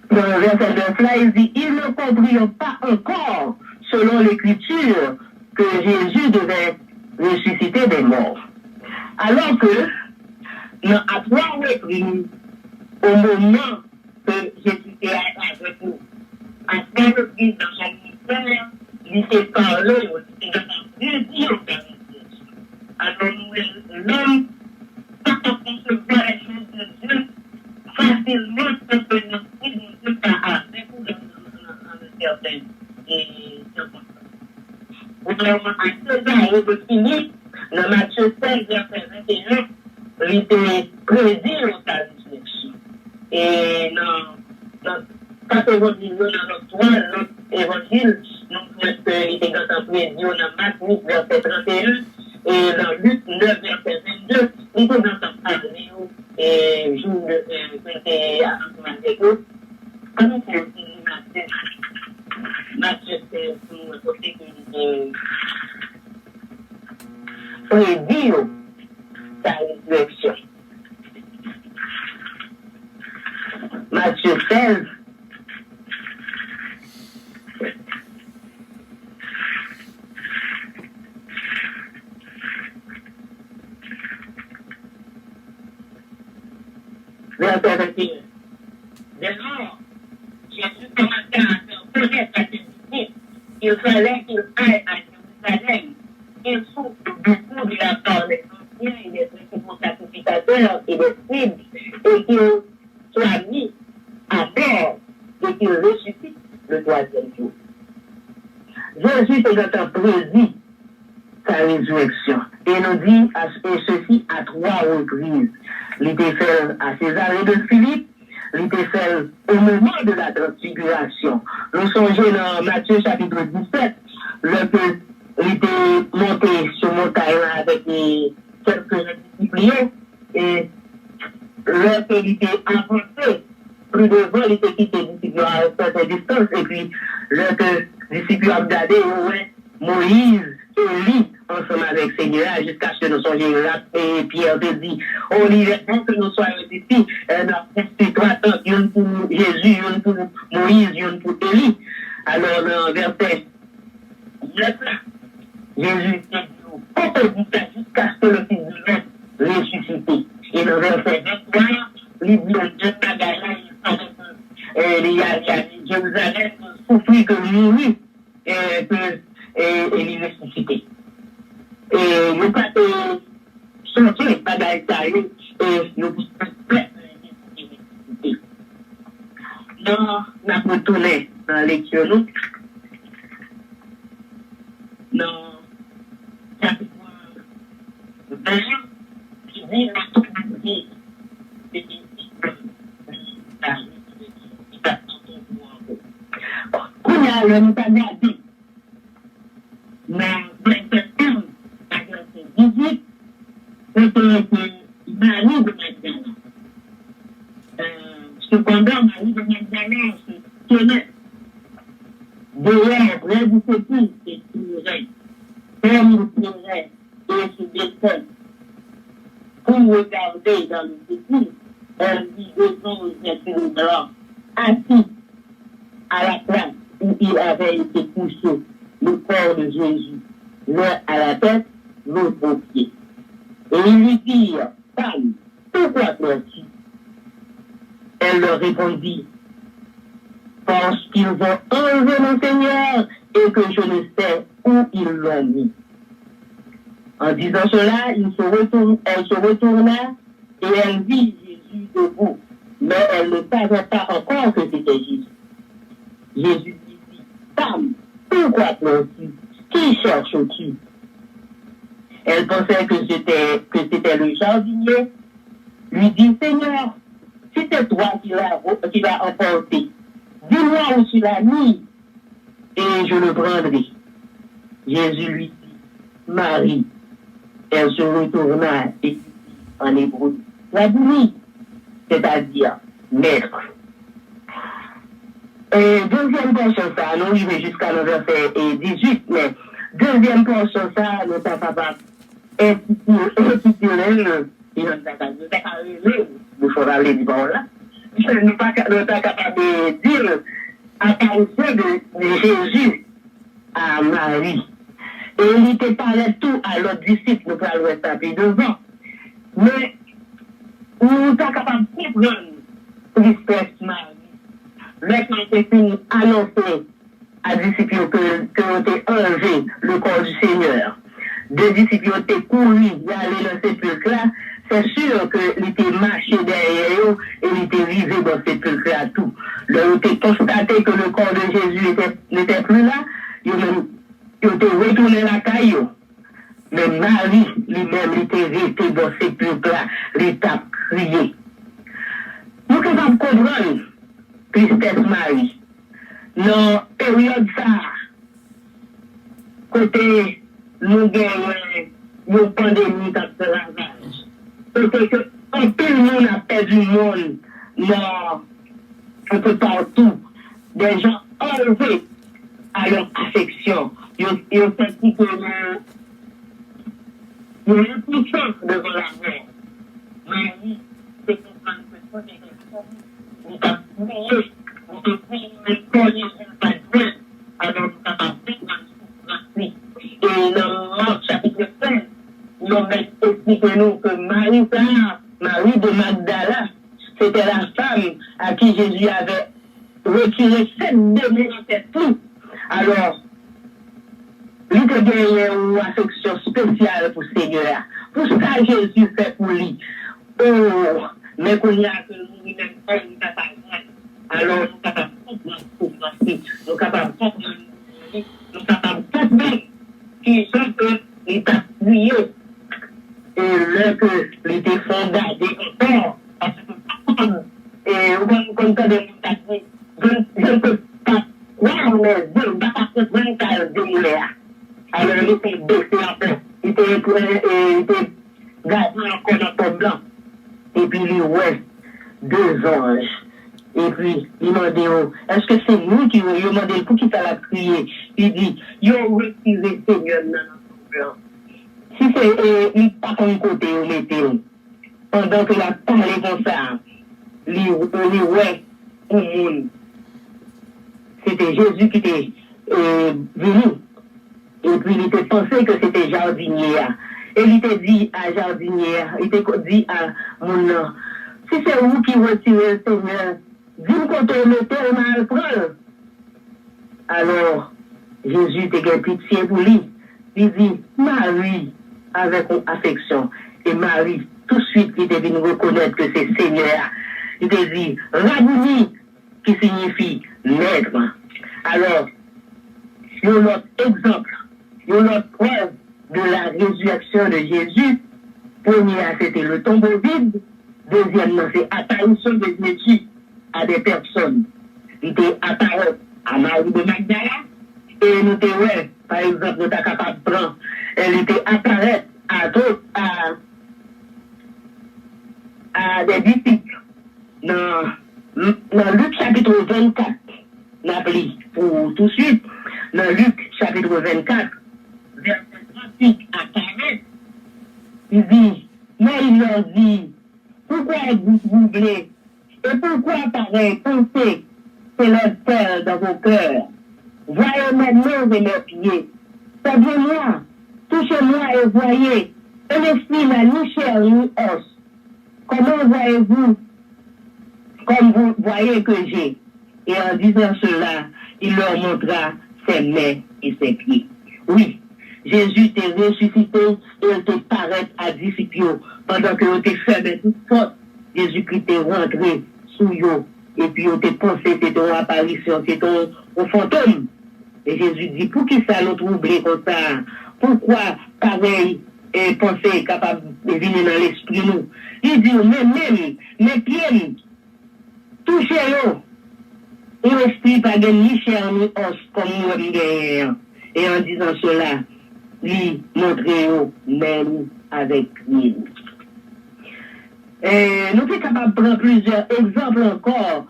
dans le verset 9 là, il dit, ils ne comprirent pas encore, selon l'écriture, que Jésus devait ressusciter des morts. Alors que, à 3 reprises, au moment que Jésus était avec nous, à 3 reprises dans son ministère, il s'est parlé, il s'est dit au Père. Alors, l'homme, quand on concevoir les choses de Dieu, facilement, on peut nous dire avec ou dans certaines circonstances. Autrement, à César de Philippe, dans Matthieu 16, verset 21, il était prédit au sa résurrection. Et dans 4 évangiles, dans notre 3, notre évangile, nous il était prédit dans Marc 8, verset 31. Et dans Luc 9, verset 22, il était dans sa parler, et je vais avec eux. Comment c'est Matthieu 16, pour côté que prédit sa résurrection. Matthieu 16, verset 21. Dès lors, Jésus commença à faire connaître à ses disciples qu'il fallait qu'il aille à Jérusalem et souffre beaucoup de la part des anciens et des principaux sacrificateurs et des scribes, et qu'il soit mis à terre et qu'il ressuscite le 3e jour. Jésus est en prédit sa résurrection. Et nous dit ceci à 3 reprises. Il était fait à César de Philippe, il était fait au moment de la transfiguration. Nous songeons dans Matthieu chapitre 17, lorsque il était monté sur montagne avec quelques disciples, et lorsqu'il était avancé, plus devant, il était quitté les disciples à une certaine distance, et puis lorsque les disciples ont regardé, Moïse, Élie, ensemble avec Seigneur, jusqu'à ce que nous soyons là, et Pierre te dit, on y est bon que nous soyons ici, nous avons 3 temps, une pour Jésus, une pour Moïse, une pour Élie. Alors, dans verset 9, Jésus dit, on peut dire ça jusqu'à ce que le Fils de l'homme ressuscite. Et dans verset 23, il dit, Dieu n'a gagné, il y a Jérusalem souffrit que mourir, et il est ressuscité. Et nous pas sortir pas d'ailleurs et nous prêts dans la retourner dans la lecture nous dans chapitre 20 qui dit la tournée qu'on a le mutagadi mais visite, c'est Marie de Magdala. Cependant, Marie de Magdala se tenait derrière, près du sépulcre et pleurait, comme il pleurait et se descend. Pour regarder dans le sépulcre, elle vit 200 êtres blancs assis à la place où il avait été couché, le corps de Jésus, l'un à la tête, l'autre au pied. Et ils lui dirent, femme, pourquoi pleures-tu? Elle leur répondit, parce qu'ils ont enlevé mon Seigneur et que je ne sais où ils l'ont mis. En disant cela, elle se retourna et elle vit Jésus debout, mais elle ne savait pas encore que c'était Jésus. Jésus dit, Pourquoi pleures-tu? Qui cherches-tu? Elle pensait que c'était le jardinier. Lui dit, Seigneur, si c'est toi qui l'as emporté, dis-moi où tu l'as mis et je le prendrai. Jésus lui dit, Marie. Elle se retourna et dit en hébreu, Rabouni, c'est-à-dire maître. Deuxième portion, ça, nous arrivons jusqu'à le verset 18, mais deuxième portion, ça, nous sommes capables d'intituler, il faut aller dire là. Nous sommes capables de dire apparition de Jésus à Marie. Et il était parlé tout à l'autre disciple, nous parlons de ça devant. Mais nous sommes capables de comprendre l'espèce Marie. Lorsqu'on était fini annoncer à disciples que ont été enlevé le corps du Seigneur, deux disciples ont été courus d'aller dans ce sépulcre-là, c'est sûr qu'il était marché derrière eux et il était arrivé dans ce sépulcre-là tout. Là, ils ont constaté que le corps de Jésus n'était plus là, ils ont retourné la caillou. Mais Marie lui-même était restée dans ce sépulcre-là, il a crié. Nous sommes capables de comprendre tristesse Marie. Dans la période ça, côté nous gagnons une pandémie dans ce ravage. Côté que un peu le monde a perdu le monde, un peu partout. Des gens enlevés à leur affection. Ils ont senti que nous sommes impuissants devant la mort. Marie, c'est comprendre que ça, c'est quelque chose. Nous avons prié, nous avons prié, nous avons prié, alors nous avons prié. Et dans Marc chapitre 5, nous avons expliqué nous que Marie de Magdala, c'était la femme à qui Jésus avait retiré 7 démons en tête tout. Alors, lui a gagné une affection spéciale pour le Seigneur. Pour ça, Jésus fait pour lui. Oh, mais qu'on y a que nous même pas une capacité. Alors, nous sommes capables de comprendre, nous sommes capables de comprendre, nous sommes capables de comprendre qui sont que les appuyés et là que les défends gardés encore. Parce que, et on peut de je ne peux pas croire, mais je ne peux pas comprendre qu'à démouler. Alors, il était baissé en peu. Il était gardé encore dans ton blanc. Et puis, il ouais, 2 anges. Et puis, il m'a dit, est-ce que c'est nous qui lui demandé pour qui ça l'a crié? Il dit, ils ont retiré Seigneur dans notre blanc. Si c'est, il pas comme côté, il mettait, pendant qu'il a parlé comme ça, il ouais, au monde. C'était Jésus qui était venu. Et puis, il était pensé que c'était jardinier. Et il était dit à jardinier, il était dit à mon nom, si c'est vous qui retirez le Seigneur, dis-moi quand on mettait, on a le prendre. Alors, Jésus était pitié pour lui. Il dit, Marie, avec affection. Et Marie, tout de suite, il était venu reconnaître que c'est Seigneur. Il était dit, Rabouni, qui signifie maître. Alors, il y a un autre exemple, il y a une autre preuve de la résurrection de Jésus. Premier, c'était le tombeau vide. Deuxièmement, c'est apparition de Jésus à des personnes. Il était apparu à Marie de Magdala. Et nous étions, ouais, par exemple, nous étions capables de prendre. Elle était apparue à d'autres, à des disciples. Dans Luc chapitre 24, n'appelez pour tout de suite. Dans Luc chapitre 24, verset 38 à 40, il dit, mais il leur dit, pourquoi êtes-vous troublés? Et pourquoi pareil pensez c'est le peur dans vos cœurs? Voyez mes mains et mes pieds. Saviez-moi, touchez-moi et voyez. Et l'esprit n'a ni chair ni os. Comment voyez-vous? Comme vous voyez que j'ai. Et en disant cela, il leur montra ses mains et ses pieds. Oui, Jésus était ressuscité et il était paraît à disciples pendant que était fermé toute porte. Jésus-Christ était rentré sous eux. Et puis il était pensé, c'était une apparition, c'était un fantôme. Et Jésus dit, pour qui ça l'autre troublé comme ça? Pourquoi pareil pensée capable de venir dans l'esprit nous? Il dit, même, mes pieds, touchez-le. Et l'esprit pas de ni chair ni os comme nous guerre. Et en disant cela, lui montrez-vous même avec lui. Nous sommes capables de prendre plusieurs exemples encore.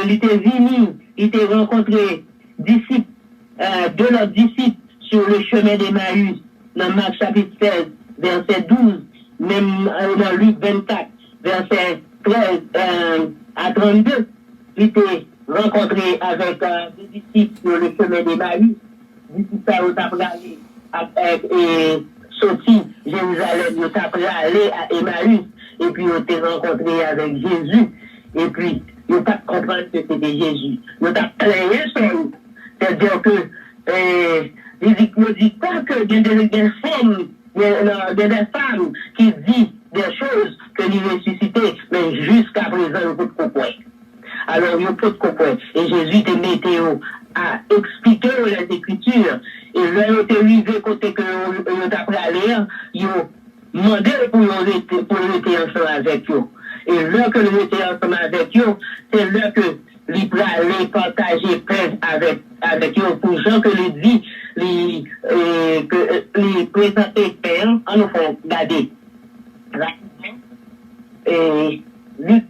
Il était venu, il était rencontré disciples, de leurs disciples sur le chemin d'Emmaüs, dans Marc chapitre 16, verset 12, même dans Luc 24, verset 13 à 32, il était rencontré avec des disciples sur le chemin d'Emmaüs. Disciples au Tapralé et sorti Jérusalem, au Tapralé à Emmaüs, et puis ils ont été rencontrés avec Jésus, et puis ils n'ont pas compris que c'était Jésus. Ils ont plaigné sur eux. C'est-à-dire que, il ne dit pas que des femmes qui disent des choses que lui ressuscité, mais jusqu'à présent, ils ne peuvent pas. Alors, ils ne peuvent pas. Et Jésus te mettait à expliquer les Écritures. Et là, ils ont arrivé côté que ils ont appris à lire, ils ont demandé pour rester ensemble avec eux. Et là que nous étions ensemble avec eux, c'est là que les aller partager paix avec eux pour gens que les dit, les présenter paix, en nous font garder. Et Luc,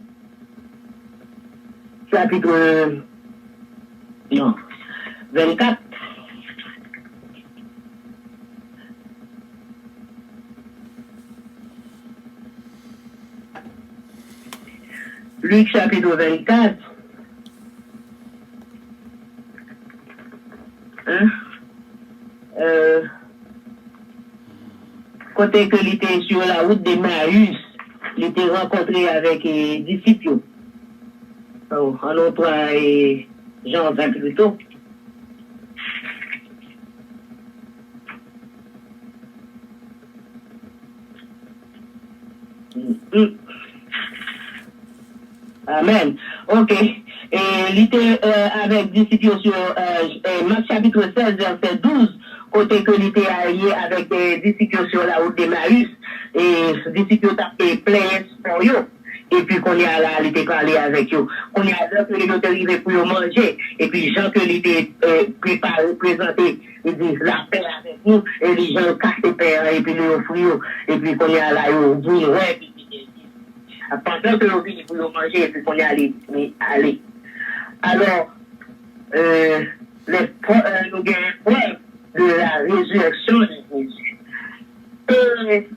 chapitre 24. Luc chapitre 24. Côté que il était sur la route d'Emmaüs, il était rencontré avec des disciples. En autre, Jean 20 plutôt. Amen. Ok. Et il était avec disciples sur Marc chapitre 16, verset 12, côté que il était allié avec des disciples sur la route d'Emmaüs, et les disciples étaient pleins pour eux. Et puis qu'on y a là, il était parlé avec eux. Qu'on y a là que les autres arrivaient pour manger. Et puis Jean que il était préparé, présenté, il dit la paix avec nous. Et les gens cassent les paix et puis les offrent. Et puis qu'on y a là, ils disent ouais. Pendant que l'on vient pour manger, et puis qu'on y allait. Alors, nous avons preuve de la résurrection de Jésus. Et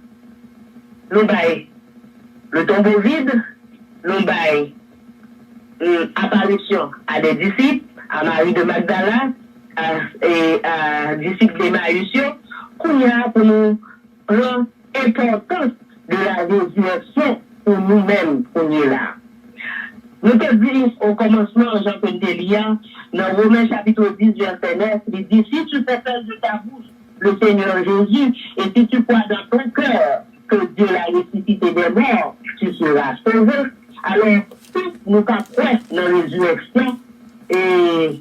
nous baillons le tombeau vide, nous baillons apparition à des disciples, à Marie de Magdala, et à disciples d'Emmaüs, qu'on y a pour nous prendre l'importance de la résurrection pour nous-mêmes qu'on est là. Nous te disons au commencement, Jean-Claude Delia, dans Romains chapitre 10, verset 9, il dit, si tu fais faire de ta bouche le Seigneur Jésus, et si tu crois dans ton cœur que Dieu l'a ressuscité des morts, tu seras sauvé. Alors, si nous croyons dans la résurrection, et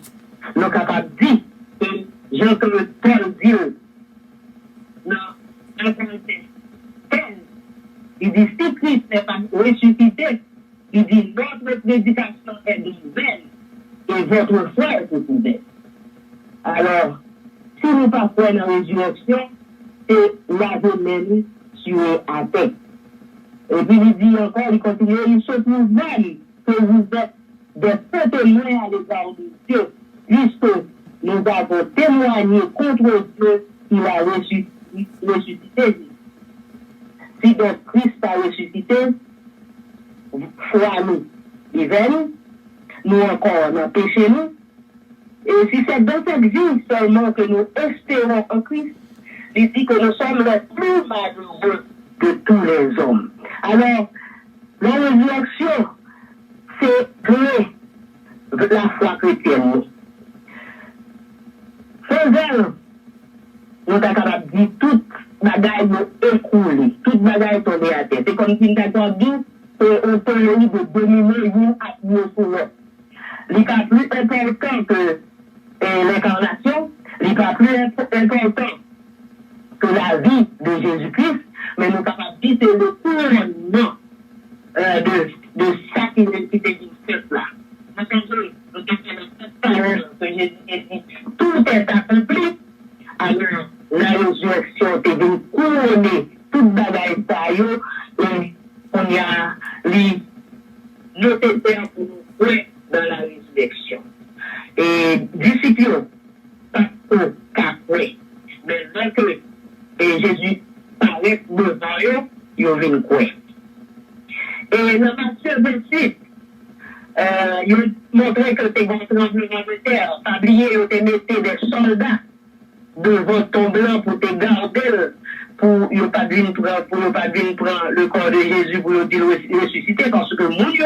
nous sommes capables de dire que Jean-Claude Paul dit dans 1 Corinthiens 15, il dit, si Christ n'est pas ressuscité, il dit, notre prédication est nouvelle et votre foi est nouvelle. Alors, si nous ne pas dans la résurrection, c'est la domaine sur la tête. Et puis il dit encore, il continue, il se trouve même que vous êtes des faux témoins à l'égard de Dieu, puisque nous avons témoigné contre Dieu qu'il a ressuscité. Si donc Christ a ressuscité, foi nous, nous encore dans péché nous. Et si c'est dans cette vie seulement que nous espérons en Christ, il dit que nous sommes les plus malheureux de tous les hommes. Alors, la résurrection, c'est créer la foi chrétienne. Sans elle, nous sommes capables de dire toute bagaille nous écrouler, toute bagaille tomber à terre. C'est comme si nous avons dit qu'on peut de dominer une atmosphère sur l'autre. Il est plus important que l'incarnation, n'est pas plus important que la vie de Jésus-Christ, mais nous sommes capables de dire c'est le couronnement de ça qui était dit là. Nous avons que Jésus dit, tout est accompli. Alors, la résurrection est venue couronner toute bagaille et on y a nécessaire pour nous croire dans la résurrection. Et disciples, parce que qu'après, mais que Jésus paraît devant eux, ils viennent croire. Et dans Matthieu 28, il montrait que c'était un tremblement de terre. Tablier, il mettait des soldats devant ton blanc pour te garder, pour ne pas venir prendre le corps de Jésus pour le dire ressusciter, parce que mon Dieu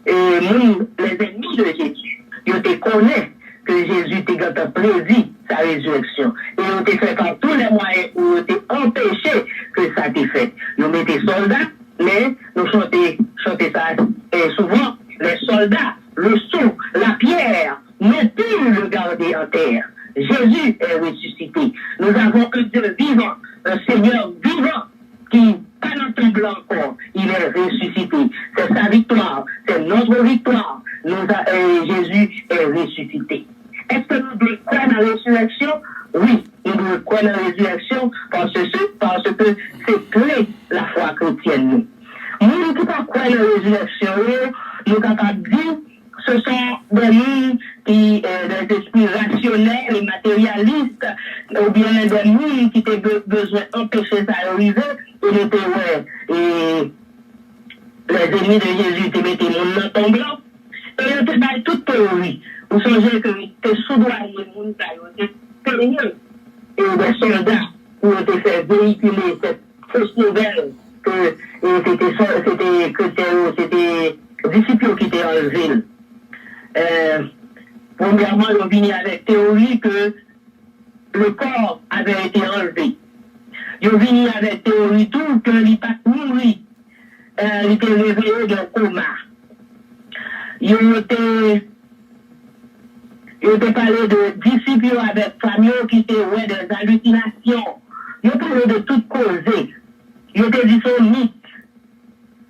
les ennemis de Jésus, ils te connaissent que Jésus te garde plaisir sa résurrection. Et ils te fait par tous les moyens pour te empêcher que ça t'ait fait. Ils mettaient soldats, mais nous chanter ça. Et souvent, les soldats, le sceau, la pierre, ne pu le garder en terre. Jésus est ressuscité. Nous avons un Dieu vivant, un Seigneur vivant qui, pas n'entend encore, il est ressuscité. C'est sa victoire, c'est notre victoire. Jésus est ressuscité. Est-ce que nous devons croire dans la résurrection? Oui, nous devons croire dans la résurrection parce que c'est clé la foi chrétienne. Nous ne pouvons pas croire dans la résurrection, nous sommes capables de dire ce sont des mondes qui, des esprits rationnels et matérialistes, ou bien des mondes qui ont besoin d'empêcher ça d'arriver, et les ennemis de Jésus te mettaient le monde dans ton blanc, et ils te baillent toute théorie. Vous songez que tu soudoyé le monde, tu es et des soldats pour te faire véhiculer cette fausse nouvelle que c'était disciples qui étaient enlevés. Premièrement, ils ont venu avec théorie que le corps avait été enlevé. Ils ont venu avec théorie tout que il pas mouru. Il était réveillé d'un coma. Ils ont parlé de disciples avec famille qui étaient des hallucinations. Ils ont parlé de toutes causes. Ils ont dit son mythe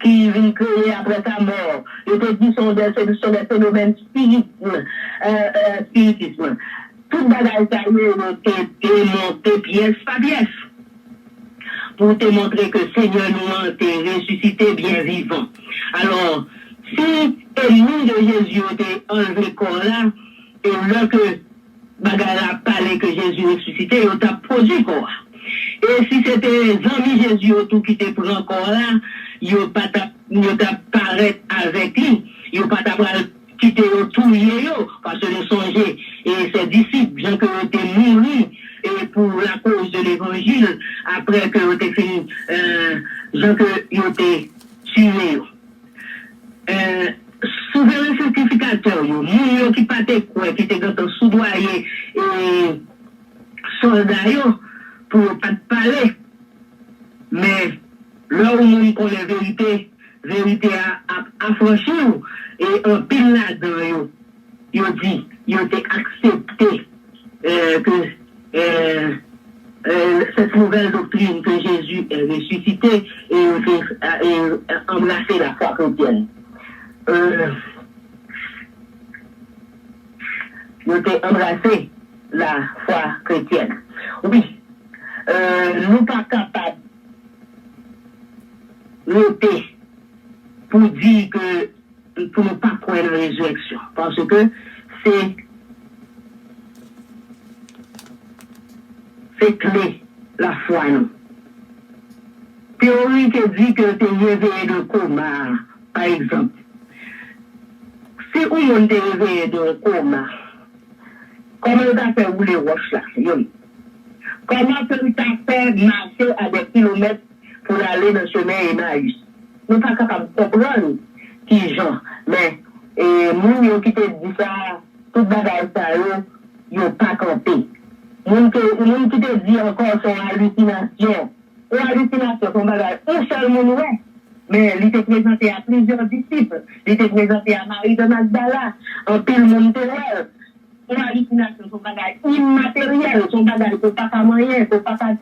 qui vient créer après sa mort. Ils ont dit sont des phénomènes spiritisme. Toute bagaille ça ont été montées pièce par pièce pour te montrer que Seigneur nous a ressuscité bien vivant. Alors, si l'ennemi de Jésus a été enlevé le corps là, et là que bagaille a parlé que Jésus ressuscité, il a produit corps. Et si c'était les amis Jésus tout qui te prend encore là, ils n'ont pas paraître avec lui, ils n'ont pas quitter tout parce que nous songeons et ses disciples, bien que ont été mourus et pour la cause de l'évangile, après que ont été fini, bien que ils ont été tués. Souverain sacrificateur, nous qui pas quoi, qui étaient dans soudoyer et soldats pour pas parler, mais là où nous connaissons la vérité à franchir et un pile là-dedans, ils ont dit, ils ont accepté que cette nouvelle doctrine que Jésus est ressuscité et embrassé la foi chrétienne. Ils ont embrassé la foi chrétienne. Oui, nous pas capables de noter pour dire que pour ne pas croire dans la résurrection. Parce que c'est clé la foi, non. Théorie qui dit que tu es réveillé de coma, par exemple. Si on est réveillé de coma, comment tu as fait rouler roche là? Comment tu as fait marcher à des kilomètres pour aller dans le chemin Emmaüs? Nous ne sommes pas capables de comprendre qui gens. Mais, nous qui te dit ça, tout bagage ça, ils n'ont pas campé. Nous qui te dit encore son hallucination. Une hallucination, son bagage, un seul monde, ouais. Mais il était présenté à plusieurs disciples. Il était présenté à Marie de Magdala, en pile monde terreur. Une hallucination, son bagage immatériel, son bagage qu'on pas qu'à manger, qu'on pas qu'à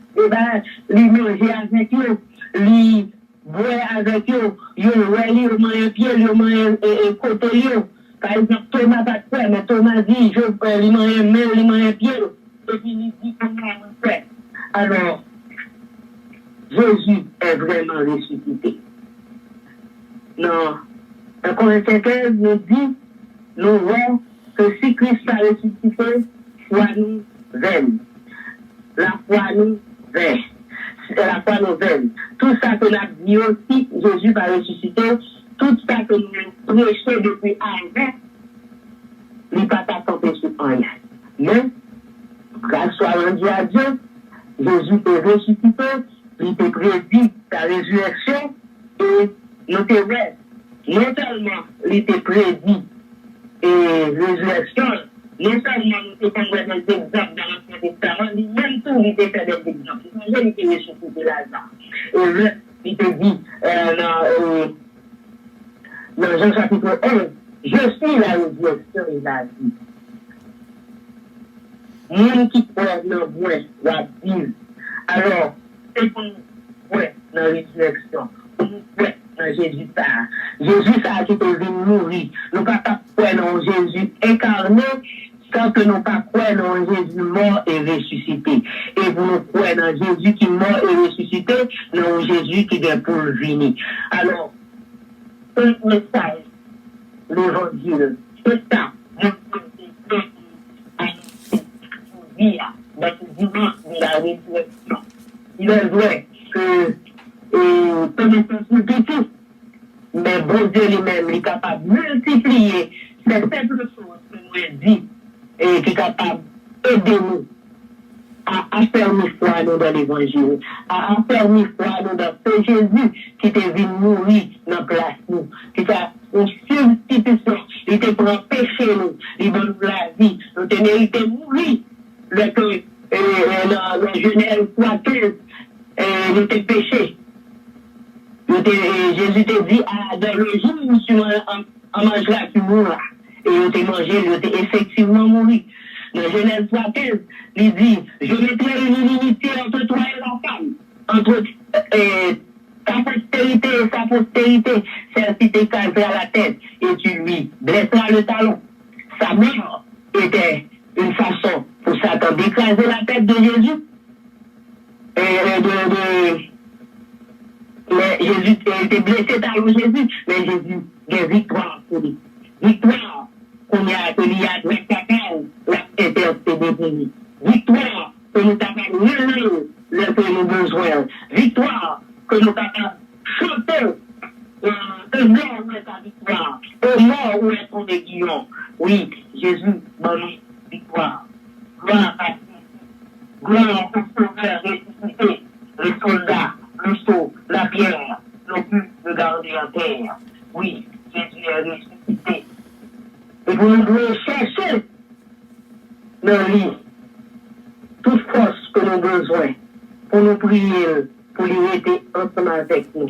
lui manger avec eux, lui boire avec eux, lui manger pied, lui manger côté eux. Par exemple, Thomas pas de frère, mais Thomas dit, je peux lui manger main, lui manger pied, et puis il dit comment on fait. Alors, Jésus est vraiment ressuscité. Non. Un Corinthiens 15 nous dit, nous voyons que si Christ a ressuscité, foi nous vaine. La foi nous vaine. La foi nous vaine. Tout ça que nous avons dit aussi, Jésus va ressusciter, tout ça que nous avons prêché depuis avant, il n'est pas attendu sur rien. Mais, grâce soit rendue à Dieu, Jésus est ressuscité, il était prédit sa résurrection, et nous était vrai. Non seulement il était prédit et résurrection, non seulement nous étions des exemples dans l'Ancien Testament, même tout il était fait des exemples. Il était ressuscité Lazare. Et là, il était dit dans Jean chapitre 11, je suis la résurrection et la vie. Moi qui croit dans moi, va vivre. Alors, c'est pour nous croire dans la résurrection, pour nous croire dans Jésus ça. Jésus ça qui est venu mourir. Nous ne pouvons pas croire dans Jésus incarné sans que nous ne pas croire dans Jésus mort et ressuscité. Et pour nous croire dans Jésus qui est mort et ressuscité, dans Jésus qui est pour venir. Alors, un message, l'évangile, c'est ça. Dans ce dimanche de la résurrection. Il est vrai que connaissance nous tout, mais bon Dieu lui-même est capable de multiplier ces simples choses que nous avons dit et qui est capable d'aider nous à affermir foi nous dans l'évangile, à affermir foi nous dans ce Jésus qui était venu mourir dans place nous, qui a une substitution, il était pour empêcher nous, il donne nous la vie, nous avons mérité mourir, dans Genèse 3:15, il était péché. Jésus t'a dit, dans le jour où tu mangeras, tu mourras. Et il t'a mangé, il t'a effectivement mouru. Dans Genèse 3:15, il dit, je mettrai une inimitié entre toi et la femme, entre ta postérité et sa postérité, celle-ci t'écrasera la tête, et tu lui blesseras le talon. Sa mort était une façon pour Satan d'écraser la tête de Jésus. Mais Jésus était blessé par Jésus, mais Jésus a victoire pour lui. Victoire qu'on y a avec quelqu'un, la intercédé pour lui. Victoire que nous avons le que nous besoin. Victoire que nous avons chanté. Le mort où est ta victoire. Le mort où est ton aiguillon. Oui, Jésus donne victoire. Gloire à Dieu. Gloire au sauveur ressuscité. Le soldat, le sceau, la pierre, le but de garder en terre. Oui, Jésus est ressuscité. Et vous nous devez chercher dans lui toute force que nous avons besoin pour nous prier, pour lui rester ensemble avec nous.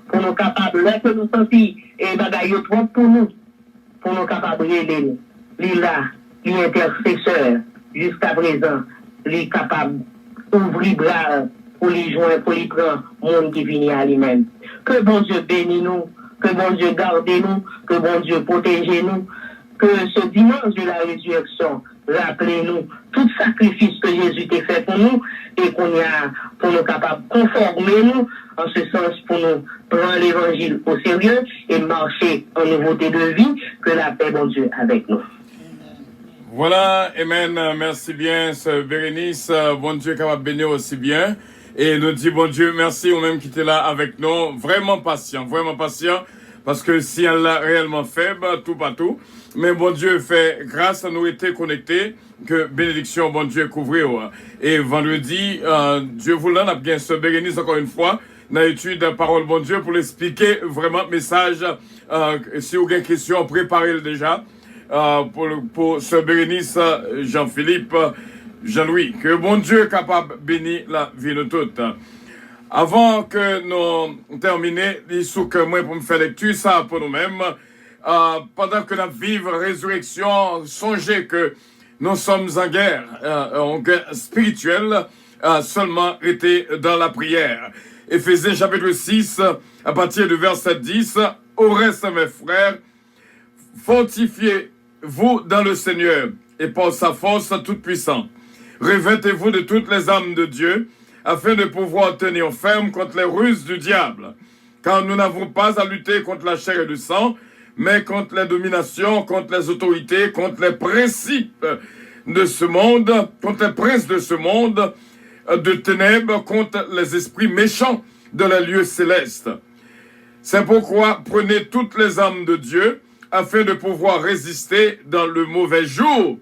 Pour nous capables, là que nous sentis et bagaille trop pour nous capables de aider. Lui là, lui intercesseur, jusqu'à présent, lui capable d'ouvrir bras pour lui joindre, pour lui prendre monde qui finit à lui-même. Que bon Dieu bénisse nous, que bon Dieu garde nous, que bon Dieu protège nous, que ce dimanche de la résurrection, rappelez-nous tout sacrifice que Jésus a fait pour nous et qu'on y a pour nous capables de conformer nous, en ce sens pour nous prendre l'évangile au sérieux et marcher en nouveauté de vie, que la paix, bon Dieu, avec nous. Voilà, Amen, merci bien, Sœur Bérénice, bon Dieu capable de bénir aussi bien. Et nous dit, bon Dieu, merci au même qui était là avec nous, vraiment patient, parce que si elle l'a réellement fait, bah, tout pas tout. Mais bon Dieu fait grâce à nous été connectés, que bénédiction, bon Dieu, couvrir. Et vendredi, Dieu voulant, on a bien Sœur Bérénice encore une fois, dans l'étude de parole, bon Dieu, pour l'expliquer vraiment message, si vous avez une question, préparez-le déjà. Pour Sœur Bérénice, Jean-Philippe, Jean-Louis, que bon Dieu est capable de bénir la vie de toutes. Avant que nous terminions, il faut que moi pour me faire lecture ça pour nous-mêmes, pendant que nous vivons résurrection, songez que nous sommes en guerre spirituelle, seulement été dans la prière. Éphésiens chapitre 6, à partir du verset 10, au reste, mes frères, fortifiez-vous dans le Seigneur et par sa force toute puissante. Revêtez-vous de toutes les armes de Dieu, afin de pouvoir tenir ferme contre les ruses du diable. Car nous n'avons pas à lutter contre la chair et le sang, mais contre les dominations, contre les autorités, contre les principes de ce monde, contre les princes de ce monde, de ténèbres, contre les esprits méchants de les lieux célestes. C'est pourquoi prenez toutes les armes de Dieu, afin de pouvoir résister dans le mauvais jour.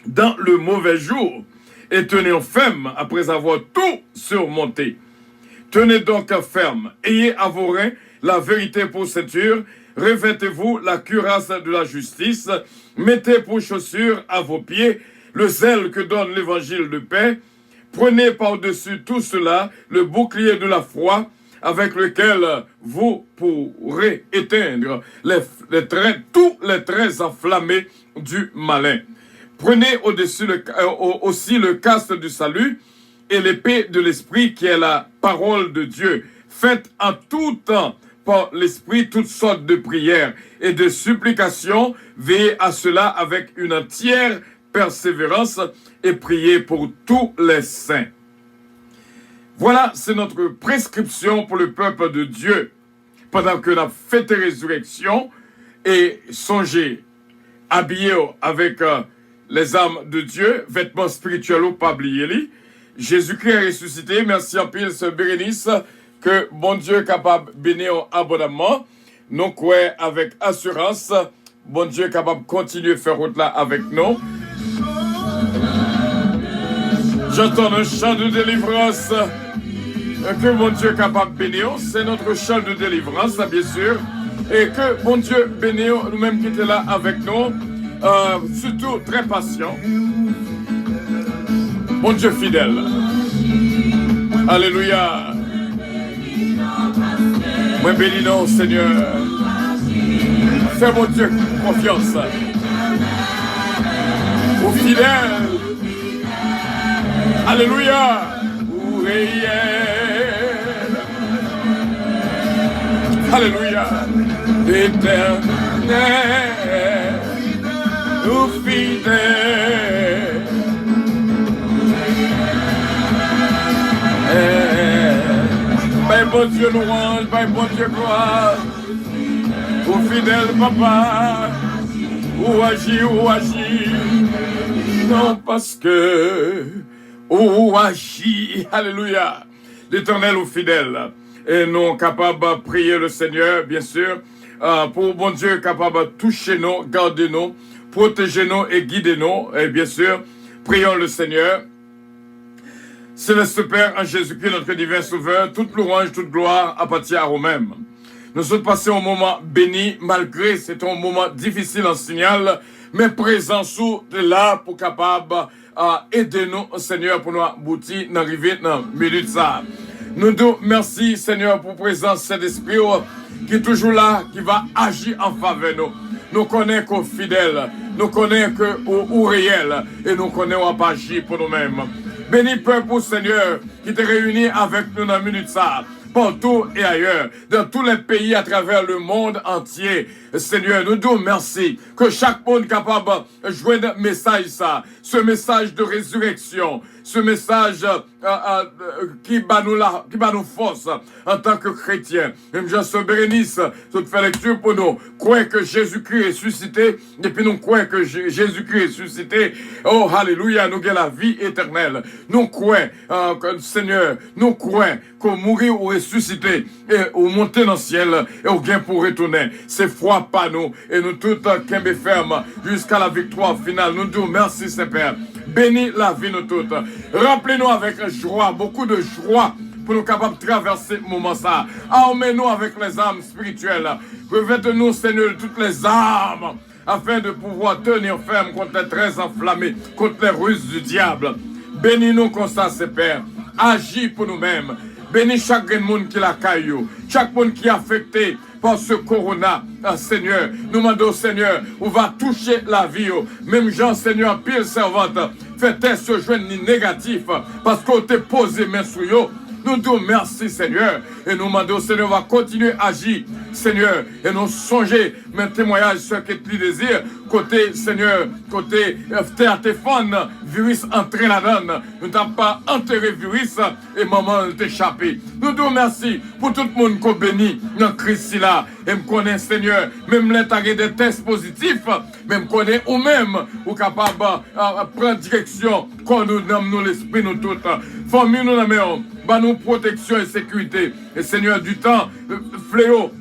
Dans le mauvais jour. Et tenir ferme après avoir tout surmonté. Tenez donc ferme, ayez à vos reins la vérité pour ceinture, revêtez-vous la cuirasse de la justice, mettez pour chaussures à vos pieds le zèle que donne l'évangile de paix, prenez par-dessus tout cela le bouclier de la foi, avec lequel vous pourrez éteindre tous les traits enflammés du malin. Prenez aussi le casque du salut et l'épée de l'esprit qui est la parole de Dieu. Faites en tout temps par l'esprit toutes sortes de prières et de supplications. Veillez à cela avec une entière persévérance et priez pour tous les saints. Voilà, c'est notre prescription pour le peuple de Dieu. Pendant que la fête de résurrection et songez, habillez avec les armes de Dieu, vêtements spirituels ou pas oubliés. Jésus-Christ est ressuscité. Merci en pile, ce Bérénice, que bon Dieu est capable de bénir abondamment. Nous croyons avec assurance. Bon Dieu est capable de continuer à faire route là avec nous. J'entends un chant de délivrance que mon Dieu est capable de bénir. C'est notre chant de délivrance, bien sûr. Et que bon Dieu bénisse nous-mêmes qui étaient là avec nous. Surtout très patient. Bon Dieu fidèle. Alléluia. Moi bénis nous, Seigneur. Fais mon Dieu confiance. Au fidèle. Alléluia. Alléluia. Éternel. Nous fidèles. Ben bon Dieu louange, ben bon Dieu gloire. Au fidèle papa, ou agis. Non parce que, ou agis, alléluia. L'Éternel ou fidèle. Et nous capables de prier le Seigneur, bien sûr, pour bon Dieu capable de toucher nous, garder nous, protéger nous et guider nous. Et bien sûr, prions le Seigneur. Céleste Père, en Jésus-Christ, notre divin Sauveur, toute louange, toute gloire appartient à vous-même. Nous sommes passés un moment béni, malgré c'est un moment difficile en signal, mais présent sous de là pour capable aider nous, Seigneur, pour nous aboutir, d'arriver dans le milieu de ça. Nous disons merci, Seigneur, pour présence cet esprit qui est toujours là, qui va agir en faveur de nous. Nous connaissons qu'au fidèle, nous connaissons qu'au réel, et nous connaissons pas agir pour nous-mêmes. Béni peuple, Seigneur, qui t'est réuni avec nous dans la minute ça, partout et ailleurs, dans tous les pays à travers le monde entier. Seigneur, nous disons merci que chaque monde capable de jouer un message ça, ce message de résurrection, ce message qui bat nous force en tant que chrétien. Même Jean Bérénice, tu fais lecture pour nous. Croyez que Jésus-Christ est ressuscité, et puis nous croyons que Jésus-Christ est ressuscité. Oh, alléluia, nous avons la vie éternelle. Nous croyons, Seigneur, nous croyons qu'on mourir ou ressuscité, et ou monter dans le ciel, et au gain pour retourner. C'est foi pas nous, et nous tous qu'aimer ferme jusqu'à la victoire finale. Nous disons merci, Saint-Père. Bénis la vie nous toutes. Rappelez-nous avec joie, beaucoup de joie, pour nous capables de traverser ce moment ça. Armez-nous avec les armes spirituelles. Revêtez-nous, Seigneur, de toutes les armes, afin de pouvoir tenir ferme contre les traits enflammés, contre les ruses du diable. Bénis-nous comme ça, Père. Agis pour nous-mêmes. Bénis chaque monde qui la caillou, chaque monde qui est affecté par ce corona, Seigneur. Nous demandons, Seigneur, on va toucher la vie. Même Jean, Seigneur, pile servante, fait test ce jeune négatif, parce qu'on t'a posé main sur eux. Nous disons merci, Seigneur. Et nous demandons, Seigneur, va continuer à agir, Seigneur. Et nous songer, mes témoignages, ce que tu désires, côté, Seigneur, côté téléphone, virus entré là-dedans. Nous n'avons pas enterré virus et maman t'échappé. Nous disons merci pour tout le monde qui béni dans Christ là. Et me connaît, Seigneur, même les tagués des tests positifs, même connaît ou même, ou capable de prendre direction, quand nous donnons l'esprit, nous tous. Famille, nous n'avons pas nous protection et sécurité. Et Seigneur, du temps, fléau,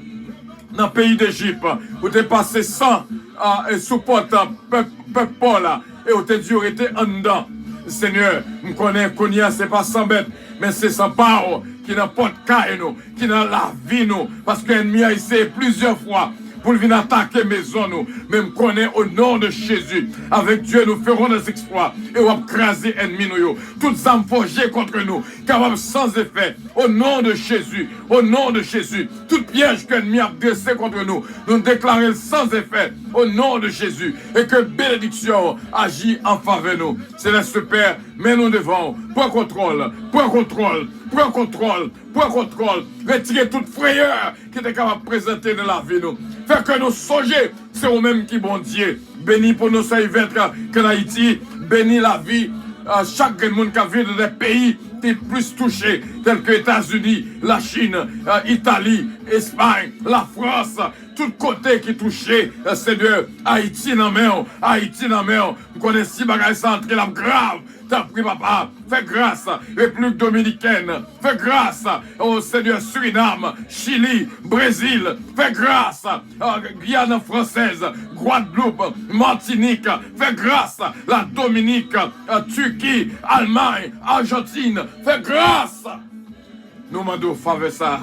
dans le pays d'Égypte, où tu es passé sans et supportant peuple là, et où tu es dur été en dedans. Seigneur, nous connaissons qu'on y a, c'est pas sans bête, mais c'est sans part qui n'a pas de cas, qui n'a la vie, nous, parce que l'ennemi a essayé plusieurs fois pour venir attaquer maison, nous. Même connaît au nom de Jésus. Avec Dieu, nous ferons des exploits et on va craser l'ennemi, nous. Toutes âmes forgées contre nous, capables sans effet. Au nom de Jésus, au nom de Jésus. Tout piège que l'ennemi a dressé contre nous, nous déclarons sans effet. Au nom de Jésus. Et que bénédiction agit en faveur de nous. Céleste Père, mais nous devons, point contrôle, point contrôle, point contrôle, point contrôle. Retirer toute frayeur qui était capable de présenter dans la vie, nous. Fait que nous songer, c'est nous-mêmes qui bon Dieu. Béni pour nos saïvettes que Haïti, béni la vie. Chaque monde qui vient dans des pays qui sont plus touchés, tels que les États-Unis, la Chine, l'Italie, l'Espagne, la France, tout côté qui est touché, Seigneur, Haïti dans mer, Haïti dans mer. Vous connaissez si bagaille ça entre la grave. T'as pris papa, fais grâce, République Dominicaine, fais grâce au Seigneur Suriname, Chili, Brésil, fais grâce, Guyane française, Guadeloupe, Martinique, fais grâce, la Dominique, Turquie, Allemagne, Argentine, fais grâce. Nous demandons faveur ça,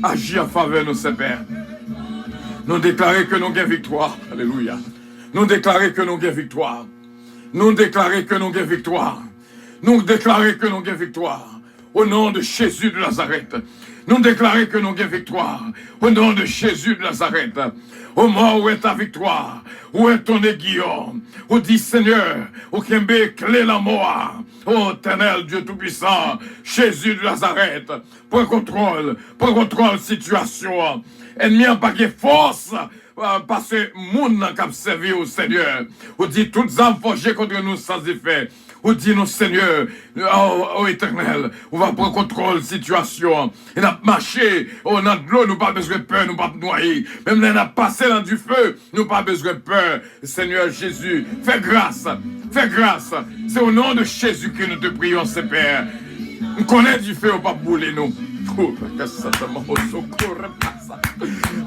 agir en faveur de nos Père. Nous déclarer que nous avons victoire, alléluia. Nous déclarer que nous avons victoire. Nous déclarer que nous avons victoire. Nous déclarer que nous avons victoire. Au nom de Jésus de Nazareth. Nous déclarer que nous avons victoire. Au nom de Jésus de Nazareth. Au mort, où est ta victoire? Où est ton aiguillon? Où dit Seigneur, où kembe clé la mort? Ô éternel Dieu Tout-Puissant, Jésus de Nazareth. Point contrôle situation. Ennemi n'a pas de force. Parce que moun n'a qu'à servir au Seigneur. Ou dit toutes âmes forgées contre nous sans effet. Ou dit nous Seigneur, oh éternel, on va prendre contrôle de la situation. Et n'a marché, on a de l'eau, nous pas besoin de peur, nous pas noyer. Même là, on a passé dans du feu, nous pas besoin de peur. Seigneur Jésus, fais grâce, fais grâce. C'est au nom de Jésus que nous te prions, Père. On connaît du feu, on va pas bouler nous.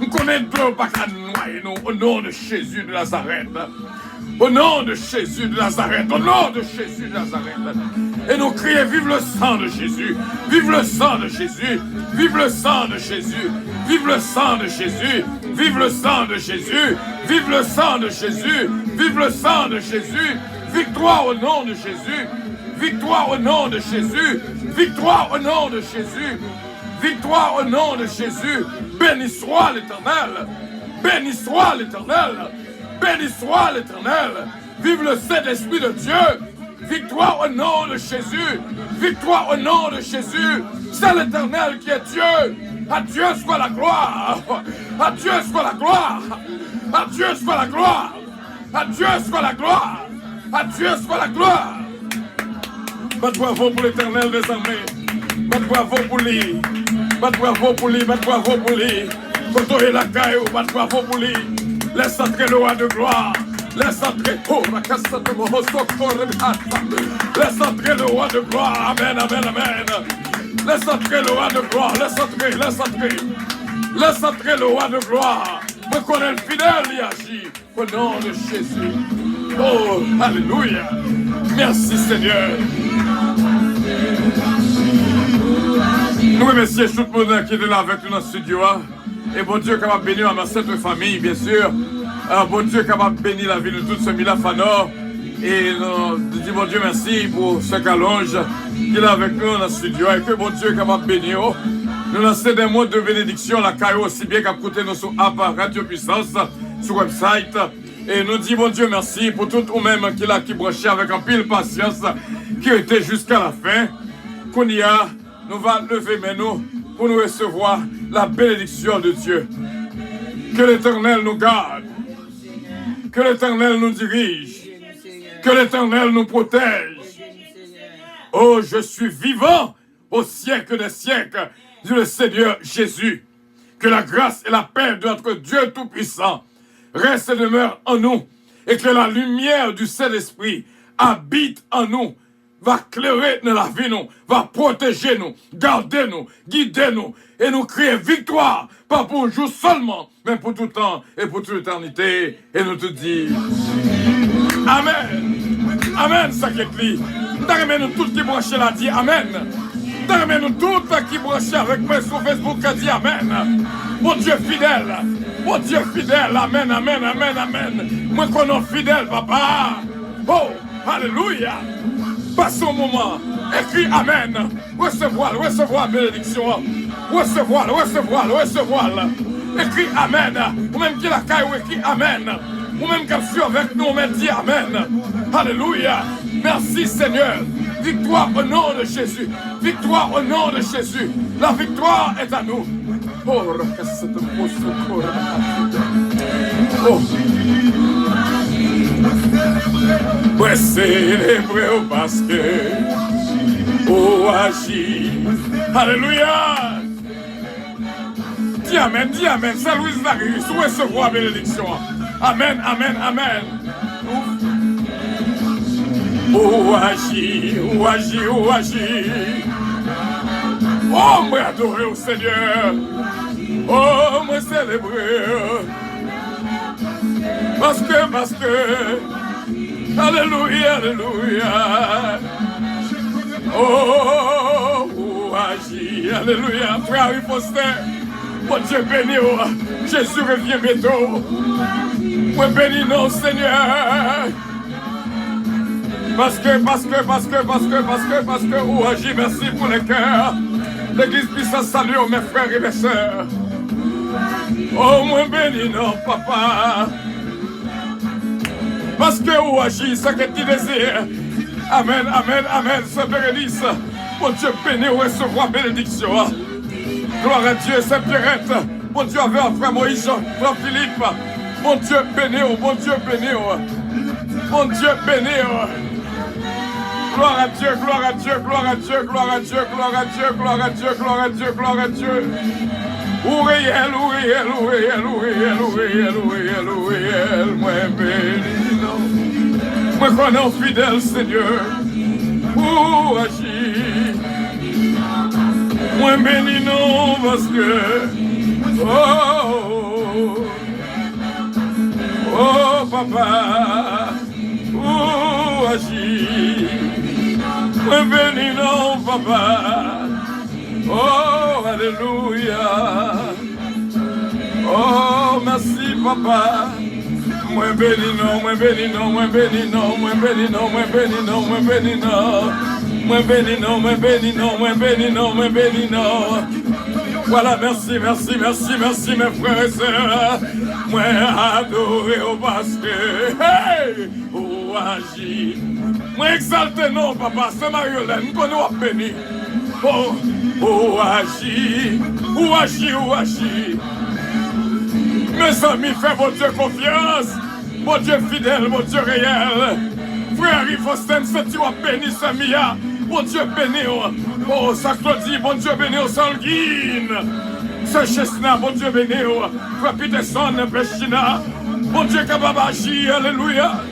On connaît de l'eau, pas qu'à noyer nous. Au nom de Jésus de Nazareth. Au nom de Jésus de Nazareth, au nom de Jésus de Nazareth. Et nous crions, vive le sang de Jésus, vive le sang de Jésus, vive le sang de Jésus, vive le sang de Jésus, vive le sang de Jésus, vive le sang de Jésus, vive le sang de Jésus, victoire au nom de Jésus, victoire au nom de Jésus, victoire au nom de Jésus, victoire au nom de Jésus, béni soit l'Éternel, béni soit l'Éternel. Béni soit l'Éternel. Vive le Saint-Esprit de Dieu. Victoire au nom de Jésus. Victoire au nom de Jésus. C'est l'Éternel qui est Dieu. À Dieu soit la gloire. À Dieu soit la gloire. À Dieu soit la gloire. À Dieu soit la gloire. À Dieu soit la gloire. Battre bravo pour l'Éternel des armées. Battre bravo pour lui. Battre bravo pour lui. Battre bravo pour lui. Quand il est la caillou, battre bravo pour lui. Laisse entrer le roi de gloire. Laisse entrer. Oh, la casse de mon laisse entrer le roi de gloire. Amen, amen, amen. Laisse entrer le roi de gloire. Laisse entrer, laisse entrer. Laisse entrer le roi de gloire. Reconnais le fidèle, il agit. Au nom de Jésus. Oh, alléluia. Merci, Seigneur. Nous remercions tout le monde qui est là avec nous dans le studio. Et bon Dieu capable de bénir ma cette famille, bien sûr. Bon Dieu capable de bénir la vie de toute ce Mila Fanor. Et nous disons bon Dieu merci pour ce calonge qui est là avec nous dans le studio. Et que bon Dieu capable de bénir. Nous lançons des mots de bénédiction, la caillou aussi bien qu'à côté nous sur App Radio Puissance, sur website. Et nous disons, bon Dieu, merci pour tout ou même qui branché avec un pile patience, qui était jusqu'à la fin. Qu'on y a, nous allons lever maintenant pour nous recevoir la bénédiction de Dieu. Que l'Éternel nous garde. Que l'Éternel nous dirige. Que l'Éternel nous protège. Oh, je suis vivant au siècle des siècles, dit le Seigneur Jésus. Que la grâce et la paix de notre Dieu Tout-Puissant reste et demeure en nous, et que la lumière du Saint-Esprit habite en nous, va clairer dans la vie nous, va protéger nous, garder nous, guider nous, et nous créer victoire, pas pour un jour seulement, mais pour tout temps et pour toute l'éternité. Et nous te disons Amen. Amen, ça qui est li. Nous tous qui branchent là, dit Amen. Nous tous qui branchent avec moi sur Facebook, dit Amen. Mon Dieu fidèle. Mon Dieu fidèle. Amen, amen, amen, amen. Moi qu'on est fidèle, papa. Oh, alléluia. Passons au moment. Écris Amen. Recevoir bénédiction. Recevoir. Écris Amen. Ou même qui la caille, écrit Amen. Ou même qui suis avec nous, on me dit Amen. Alléluia. Merci Seigneur. Victoire au nom de Jésus. Victoire au nom de Jésus. La victoire est à nous. Oh, ouais, célébrer parce que oh agit. Alléluia. Dis Amen. C'est Louise Darius. Recevoir bénédiction. Amen, amen, amen. Oh agit. Oh, moi adorer au Seigneur. Oh, moi célébrer. Parce que, alléluia. Oh, agis, alléluia. Frère Harry Foster, mon Dieu béni, Jésus revient bientôt. Moi béni non, Seigneur. Parce que, oh, agis, merci pour les cœurs. L'église puissance salue mes frères et mes sœurs. Oh, moi béni non, papa. Parce que ou agit ce que tu désires. Amen, Saint Bérénice. Mon Dieu béni ou recevoir bénédiction. Gloire à Dieu, Saint Pierrette. Mon Dieu avec frère Moïse, frère Philippe. Mon Dieu béni. Gloire à Dieu. Ou réel, moi béni non. Moi connais fidèle Seigneur. Ou agis. Moi béni non parce que oh papa. Ou agis. Moi béni non papa. Oh, alléluia. Oh, merci, papa. Moi béni non. Voilà, merci, mes frères et sœurs. Moi adoré au parce que, hey, oh, agis. Moi exalté, non, papa, c'est Mariolène, qu'on nous béni. Oh, agis. Mes amis, faites mon Dieu confiance. Mon Dieu fidèle, mon Dieu réel. Frère Harry Foster, c'est tu as béni ce mia. Mon Dieu béni. Oh, ça Claudie, mon Dieu béni au sanguine. Ce Chesna, mon Dieu béni. Frère Peterson, Pechina. Mon Dieu Kababachi, alléluia.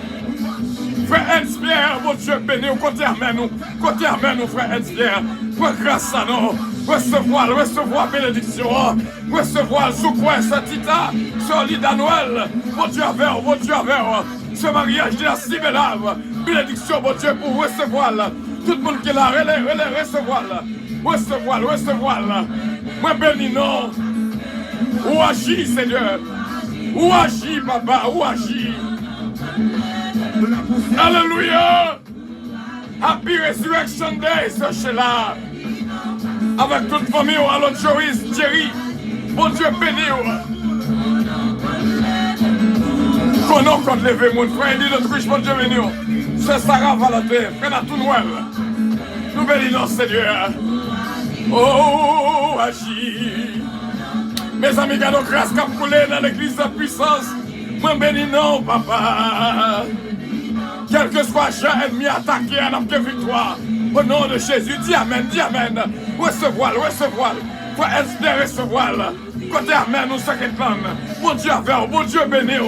Frère Hans-Pierre, mon Dieu béni, côté armé nous, frère Hans-Pierre, pour grâce à nous, recevoir bénédiction, recevoir soukoua, Tita, Solida Noël, mon Dieu avec, ce mariage de la Sibélave, bénédiction, mon Dieu, pour recevoir, tout le monde qui est là, recevoir, moi béni non, ou agis Seigneur, ou agis papa, ou agis. Alléluia. Happy Resurrection Day, ce là. avec toute famille, alors Joyce, Jerry, bon Dieu béni. Qu'on compte lever mon frère, il dit de triche, bon Dieu béni. C'est Sarah Valentin, frère à tout Noël. Nous bénissons Seigneur. Oh, agis. Mes amis, gardons grâce qu'a coulé dans l'église de puissance. Moi bénis non, papa. Quel que soit j'ai ennemi attaqué à notre victoire. Au nom de Jésus, dis amen, dis amen. Recevoir. Faut recevoir. Côté amen, nous sommes bon Dieu avec, bon Dieu béni.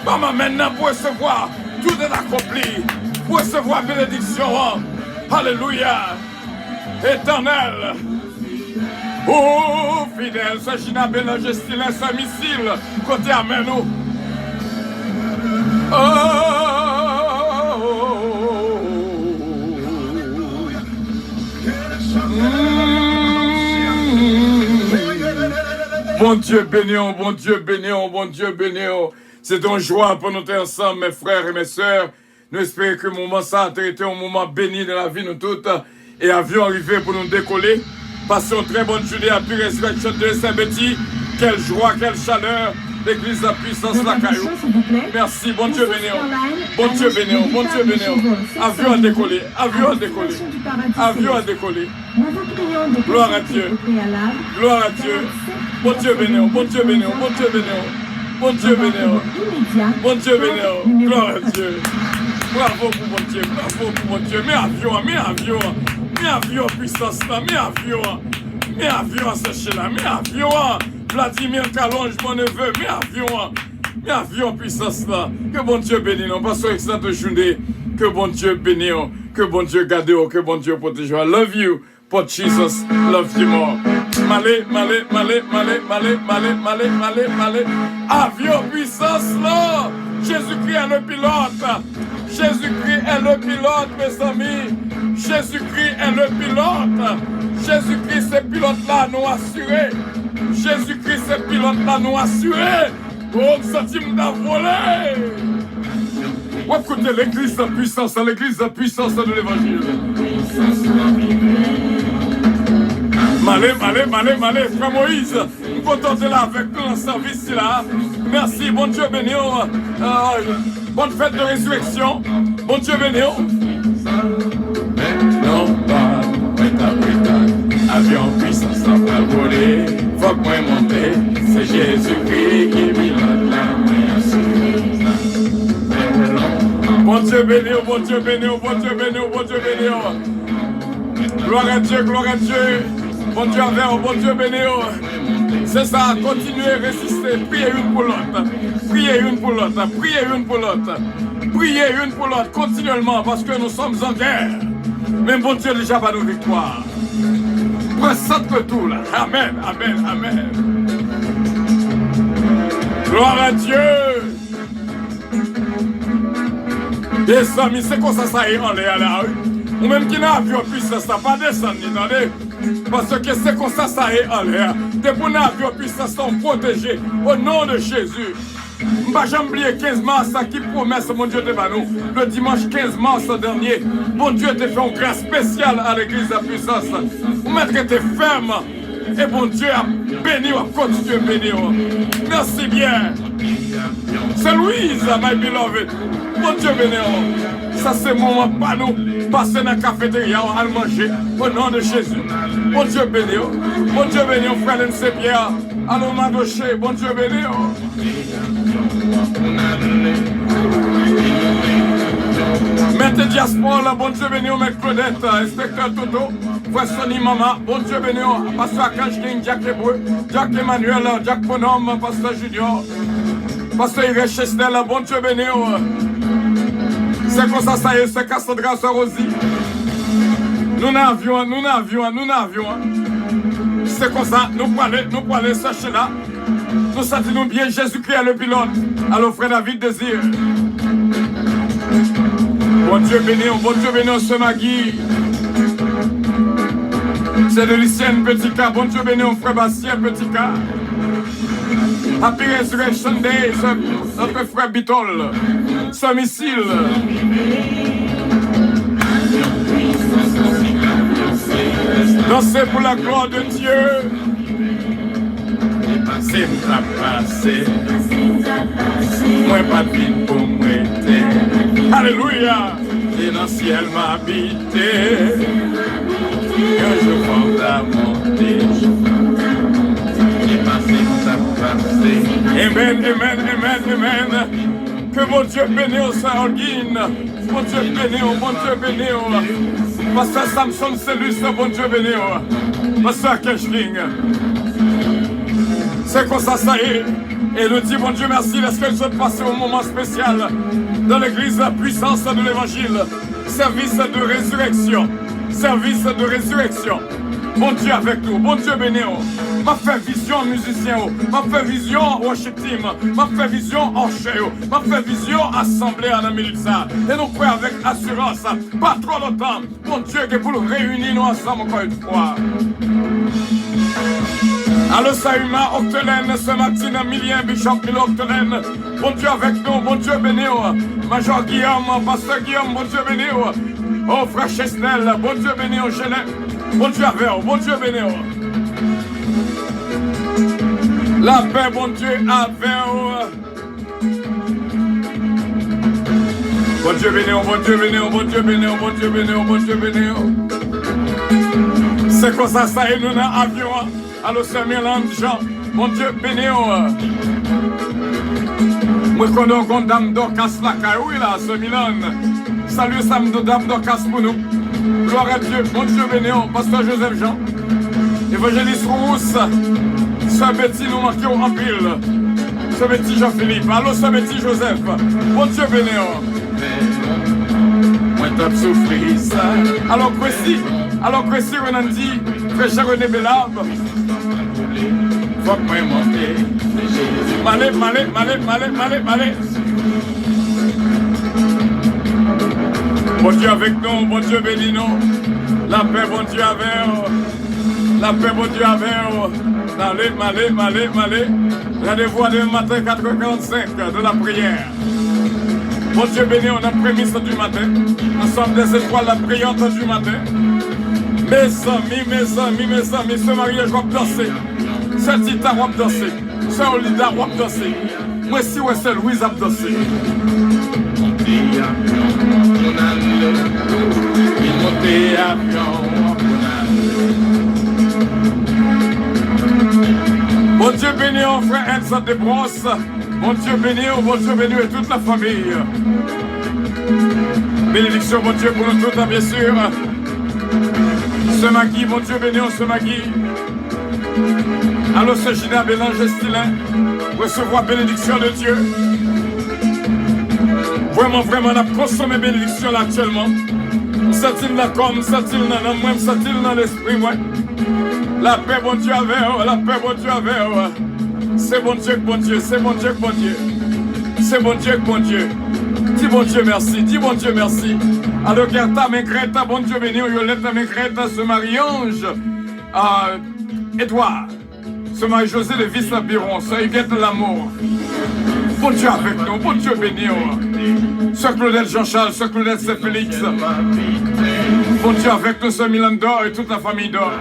Maman maintenant pour recevoir, tout est accompli. Pour recevoir bénédiction. Alléluia. Éternel. Oh, fidèle, ce Gina Bélanger, style, ce missile. Côté amen, nous. Bon Dieu bénéant, bon Dieu bénéant, bon Dieu bénéant. C'est une joie pour nous être ensemble, mes frères et mes sœurs. Nous espérons que le moment ça a été un moment béni dans la vie de nous toutes. Et avion arrivé pour nous décoller. Passons une très bonne journée à Pure Résurrection de Saint-Betty. Quelle joie, quelle chaleur. L'église de la puissance, la caillou. Merci, bon Dieu bénéant. Bon Dieu bénéant, bon Dieu bénéant. Avion à décoller, avion à décoller. Avion à décoller. Gloire à Dieu. Gloire à Dieu. Bon Dieu bénéant, bon Dieu bénéant, bon Dieu bénéant. Bon Dieu bénéant. Bon Dieu bénéant. Gloire à Dieu. Bravo pour mon Dieu, bravo pour mon Dieu. Mais avion, puissance là, mais avion, sachez là, mais avion. Vladimir Calonge, mon neveu, mais avion, puissance là. Que bon Dieu bénisse, nous passons excellente journée. Que bon Dieu bénisse, que bon Dieu garde, que bon Dieu protège. I love you, but Jesus love you more. Malé. Avion, puissance là. Jésus-Christ est le pilote. Jésus-Christ est le pilote, mes amis. Jésus-Christ est le pilote. Jésus-Christ, ce pilote-là nous assuré. Jésus-Christ, ce pilote-là nous assuré. Oh, centime d'envoler. Écoutez l'église de puissance de l'évangile. Malé, frère Moïse, nous comptons là avec nous dans le service là. Merci, bon Dieu béni. Bonne fête de résurrection. Bon Dieu béni. Non, avion puissance ça va voler. Faut que moi monter. C'est Jésus-Christ qui pilote la main. Bon Dieu béni, bon Dieu béni, bon Dieu béni, bon Dieu béni. Gloire à Dieu, gloire à Dieu. Bon Dieu avec, bon Dieu béni. C'est ça, continuez à résister. Priez une pour l'autre. Priez une pour l'autre. Priez une pour l'autre. Priez une pour l'autre continuellement parce que nous sommes en guerre. Mais bon Dieu déjà pas nos victoires. Pressante que tout là. Amen, amen, amen. Gloire à Dieu. Les amis, c'est comme ça y est en l'air là. Ou même qui n'a avion puissance, ça pas descendre, attendez. Parce que c'est comme ça y est en l'air. T'es pour un avion puissance, sont protégés au nom de Jésus. Je ne vais jamais oublier 15 mars qui promesse mon Dieu de nous. Le dimanche 15 mars dernier, mon Dieu te fait une grâce spéciale à l'église de la puissance. Vous mettrez tes fermes et bon Dieu a béni, a continué à bénir. Merci bien. C'est Louise, my beloved. Bon Dieu béni. Ça c'est mon moment pas nous passer dans la cafétéria à manger au nom de Jésus. Bon Dieu béni. Bon Dieu béni, frère N.C. Pierre. Allons m'adocher. Bon Dieu béni. Mettez diaspora, bon Dieu béni, Maître Claudette, inspecteur Toto, frère Sonny Mama, bon Dieu béni, pasteur Akash King, Jack Ebreu, Jack Emmanuel, Jack Bonhomme, pasteur Junior, pasteur Irène Chestel, bon Dieu béni. C'est comme ça y est, c'est Cassandra Rosie. Nous n'avions. C'est comme ça, nous pouvons aller chercher là. Nous sentons bien Jésus-Christ est le pilote. Alors frère David désire. Bon Dieu béni, ce Magui. C'est de Lucienne Petit K. Bon Dieu béni, frère Bastien Petit K. Happy Resurrection Day, notre frère Bitol. Ce missile. Dansez pour la gloire de Dieu. C'est pas passé. Moi pas de vie pour moi. Alléluia. Et dans le ciel m'habiter. Un jour fondamenté. Amen, amen, amen, amen. Que mon Dieu bénisse Saint-Olguine. Mon Dieu bénisse, mon Dieu bénisse. Pasteur Samson Cellus, bon Dieu bénisse. Pasteur Keshling. C'est comme ça y est. Et nous dit, bon Dieu merci, laisse-que nous sommes passés au moment spécial dans l'église, la puissance de l'évangile. Service de résurrection. Service de résurrection. Bon Dieu avec nous, bon Dieu béni. M'a fait vision musicien, m'a fait vision worship team, m'a fait vision orchée, m'a fait vision assemblée en Amérique. Et nous croyons avec assurance, pas trop longtemps, bon Dieu qui est pour nous réunir nous ensemble encore une fois. Allo Saïma, Octelaine, Saint-Martin, Milien, Bishop Milo Octelaine, bon Dieu avec nous, bon Dieu béni. Major Guillaume, Pasteur Guillaume, bon Dieu béni. Oh frère Chesnel, bon Dieu béni, Genève. Bon Dieu avec vous, bon Dieu béni. La paix, bon Dieu avec vous. Bon Dieu béni, bon Dieu béni, bon Dieu béni, bon Dieu béni, bon Dieu béni. C'est comme ça, ça y est, nous dans l'avion. Allo Saint-Milan, Jean, bon Dieu béni. Moi, je connais une dame d'Orcas là, oui là, Saint-Milan. Salut, Sam de dame d'Orcas pour nous. Gloire à Dieu, bon Dieu béni, Pasteur Joseph Jean, Évangéliste Rousse, Saint Betty nous manquons en pile, Saint Betty Jean-Philippe, allô Saint Betty Joseph, bon Dieu béni. Moi t'as souffert ça. Alors que si on a dit, frère René Bellab, faut que moi monter. Malé. Bon Dieu avec nous, bon Dieu bénis nous. La paix, bon Dieu avec nous. La paix, bon Dieu avec nous. Malé. Rendez-vous demain matin, 4h45 de la prière. Bon Dieu béni, on a prémisse du matin. Ensemble des étoiles, la priante du matin. Mes amis, ce mariage va danser. Ce Tita va danser. Ce Olida va danser. Moi, si ouais, c'est Louise va danser. Bon Dieu béni, mon frère Elsa de Brosse. Bon Dieu béni et toute la famille. Bénédiction, bon Dieu, pour nous tous, bien sûr. Ce Magui, bon Dieu béni, ce Magui. Allô, ce Gina Bélange Estilin. Recevoir bénédiction de Dieu. Vraiment, on a consommé bénédiction là actuellement. Sent-il dans comme, sent-il dans moi, sent-il dans l'esprit, moi. La paix, bon Dieu, avec vous, la paix, bon Dieu, avec vous. C'est bon Dieu, bon Dieu, c'est bon Dieu, bon Dieu. C'est bon Dieu, bon Dieu. Dis bon Dieu merci, dis bon Dieu merci. Alors, Gerta, Mégreta, bon Dieu béni, Yoletta, Mégreta, ce Marie-Ange, Edouard, ce Marie-José, le vice Biron, ce Huguette de l'amour. Bon Dieu avec nous, bon Dieu béni. Ce Claudette Jean-Charles, ce Claudette Saint-Félix. Bon Dieu avec nous, ce Milan d'or et toute la famille d'or.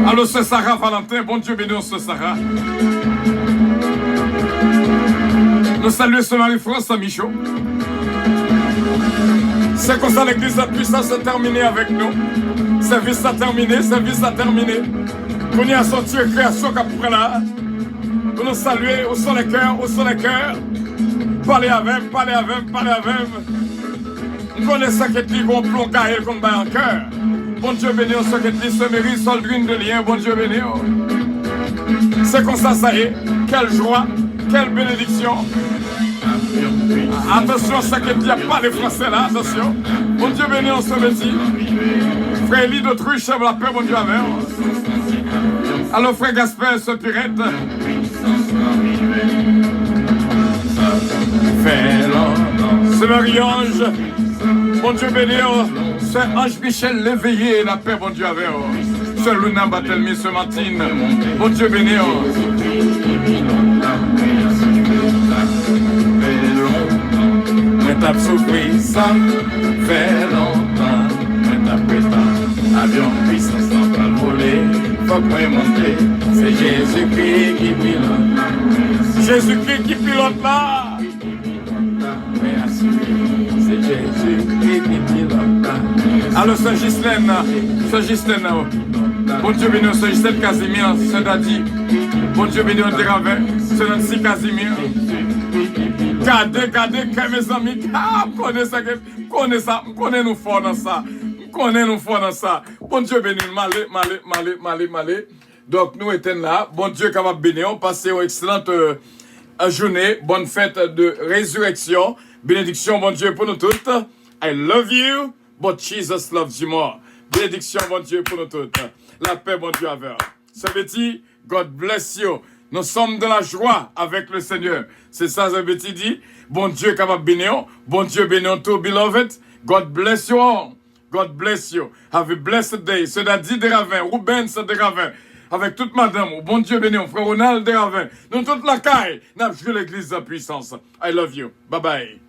Alors, ce Sarah Valentin, bon Dieu béni, ce Sarah. Nous saluons ce Marie-France à Michaud. C'est comme ça l'église la puissance est terminée avec nous. Service a terminé, service a terminé. On y a sorti une création qu'après là. Pour nous saluer, où sont les cœurs, où sont les cœurs. Parlez avec, parlez avec, parlez avec. Nous connaissons ce qui est qu'on plombe carré qu'on bat en cœur. Bon Dieu béni, ce qui est ce mérite, soldrine de lien, bon Dieu béni. C'est comme ça, ça y est. Quelle joie, quelle bénédiction. Attention, ça qui n'y a pas les Français là, attention. Bon Dieu béni, on se dit. Frère Elie d'Autruche, la paix, bon Dieu avec. Alors, frère Gaspard, ce pirate. C'est Marie-Ange. Bon Dieu béni, c'est Ange Michel l'éveillé, la paix, bon Dieu avec. C'est Luna Batelmi, ce Martine. Bon Dieu béni. Mais t'as souffert, ça fait longtemps. Mais t'as Donc, moi, monter, c'est Jésus-Christ qui pilote. Jésus-Christ qui pilote là. C'est Jésus-Christ qui pilote. Alors, Saint-Ghislaine, bon Dieu béni, Saint-Ghislaine Casimir, Saint-Dadi, bon Dieu béni, Déravin, Saint-Nancy Casimir. Gardez, mes amis, connais nous fort dans ça. Bon Dieu béni, malé. Donc, nous étions là. Bon Dieu capable de bénir. Passez une excellente journée. Bonne fête de résurrection. Bénédiction, bon Dieu, pour nous toutes. I love you, but Jesus loves you more. Bénédiction, bon Dieu, pour nous toutes. La paix, bon Dieu, avec. Ça veut dire, God bless you. Nous sommes dans la joie avec le Seigneur. C'est ça, ça veut dire. Bon Dieu, capable de bénir. Bon Dieu, bénir tout, beloved. God bless you all. God bless you. Have a blessed day. Cela dit Déravin, Rubens Déravin, avec toute madame, bon Dieu béni, frère Ronald Déravin, nous toute la caille, nous joué l'église de puissance. I love you. Bye bye.